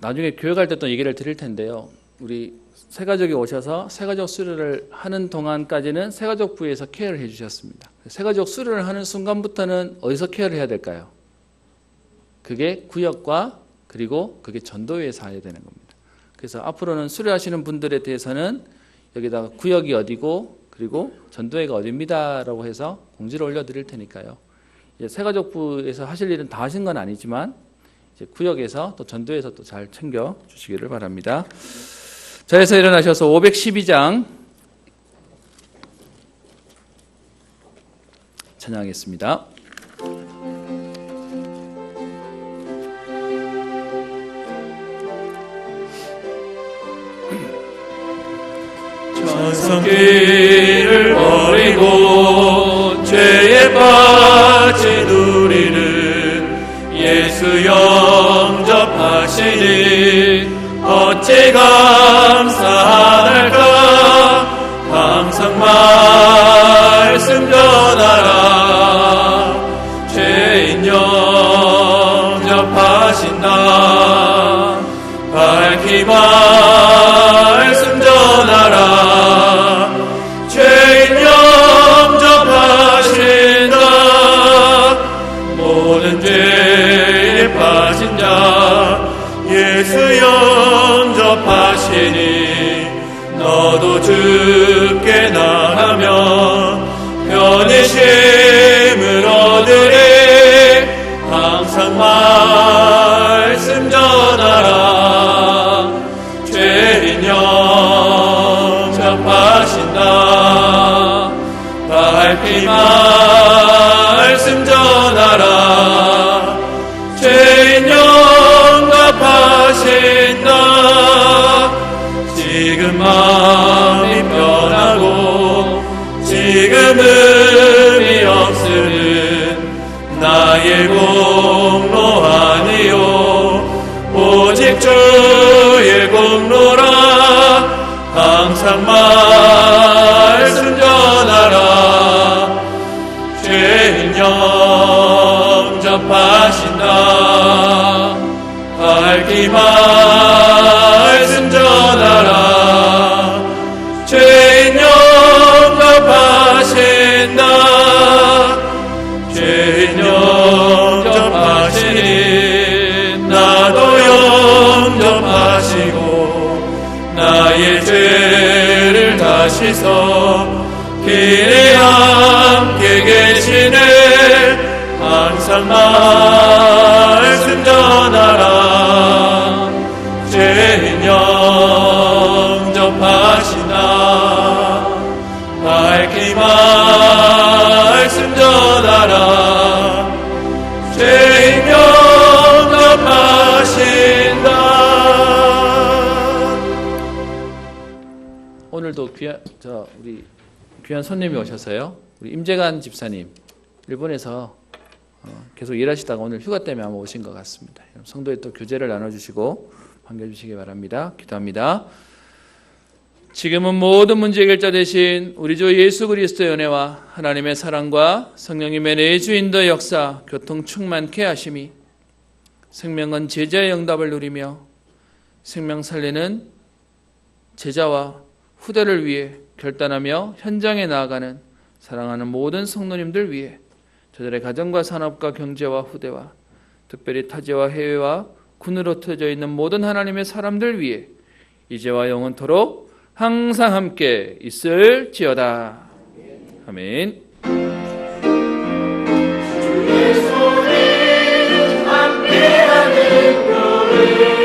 나중에 교회 갈 때 또 얘기를 드릴 텐데요. 우리 새가족이 오셔서 새가족 수료를 하는 동안까지는 새가족부에서 케어를 해주셨습니다. 새가족 수료를 하는 순간부터는 어디서 케어를 해야 될까요? 그게 구역과 그리고 그게 전도회에서 해야 되는 겁니다. 그래서 앞으로는 수료하시는 분들에 대해서는 여기다가 구역이 어디고 그리고 전도회가 어디입니다라고 해서 공지를 올려드릴 테니까요. 새가족부에서 하실 일은 다 하신 건 아니지만 구역에서 또 전도에서 또 잘 챙겨 주시기를 바랍니다. 자리에서 일어나셔서 512장 찬양하겠습니다. 천성길을 버리고 죄에 빠진 우리를 예수 영접하시니 어찌 감사할까. 항상 말씀 전하라. 죄인 영접하신다. 밝히 말씀 전하라. 죄인 영접하신다. 모든 죄에 빠진 자 예수 영접하시니 너도 주께 나가면 편히심을 얻으리. 항상 말씀 전하라. 죄인 영접하신다. 밝히 말씀 전하라. 죄인 영접하신다. 지금 마음이 변하고 지금 의미 없으는 나의 공로 아니요 오직 주의 공로라. 항상 말씀 전하라. 죄인 영접하신다. 밝히 말씀 전하라. 죄인 영접하신다. 죄인 영접하시니 나도 영접하시고 나의 죄를 다시서 길에 함께 계시네. 항상 말씀 전하라. 죄인 영접하시나. 밝히 말씀 전하라. 죄인 영접하신다. 오늘도 우리 귀한 손님이 오셔서요. 우리 임재관 집사님 일본에서 계속 일하시다가 오늘 휴가 때문에 아마 오신 것 같습니다. 성도에 또 교제를 나눠주시고 반겨주시기 바랍니다. 기도합니다. 지금은 모든 문제 해결자 되신 우리 주 예수 그리스도의 은혜와 하나님의 사랑과 성령님의 내주인도의 역사 교통 충만케 하심이 생명은 제자의 응답을 누리며 생명 살리는 제자와 후대를 위해 결단하며 현장에 나아가는 사랑하는 모든 성도님들 위해 저들의 가정과 산업과 경제와 후대와 특별히 타지와 해외와 군으로 흩어져 있는 모든 하나님의 사람들 위해 이제와 영원토록 항상 함께 있을지어다. 아멘. 주의 손에 함께하는 교회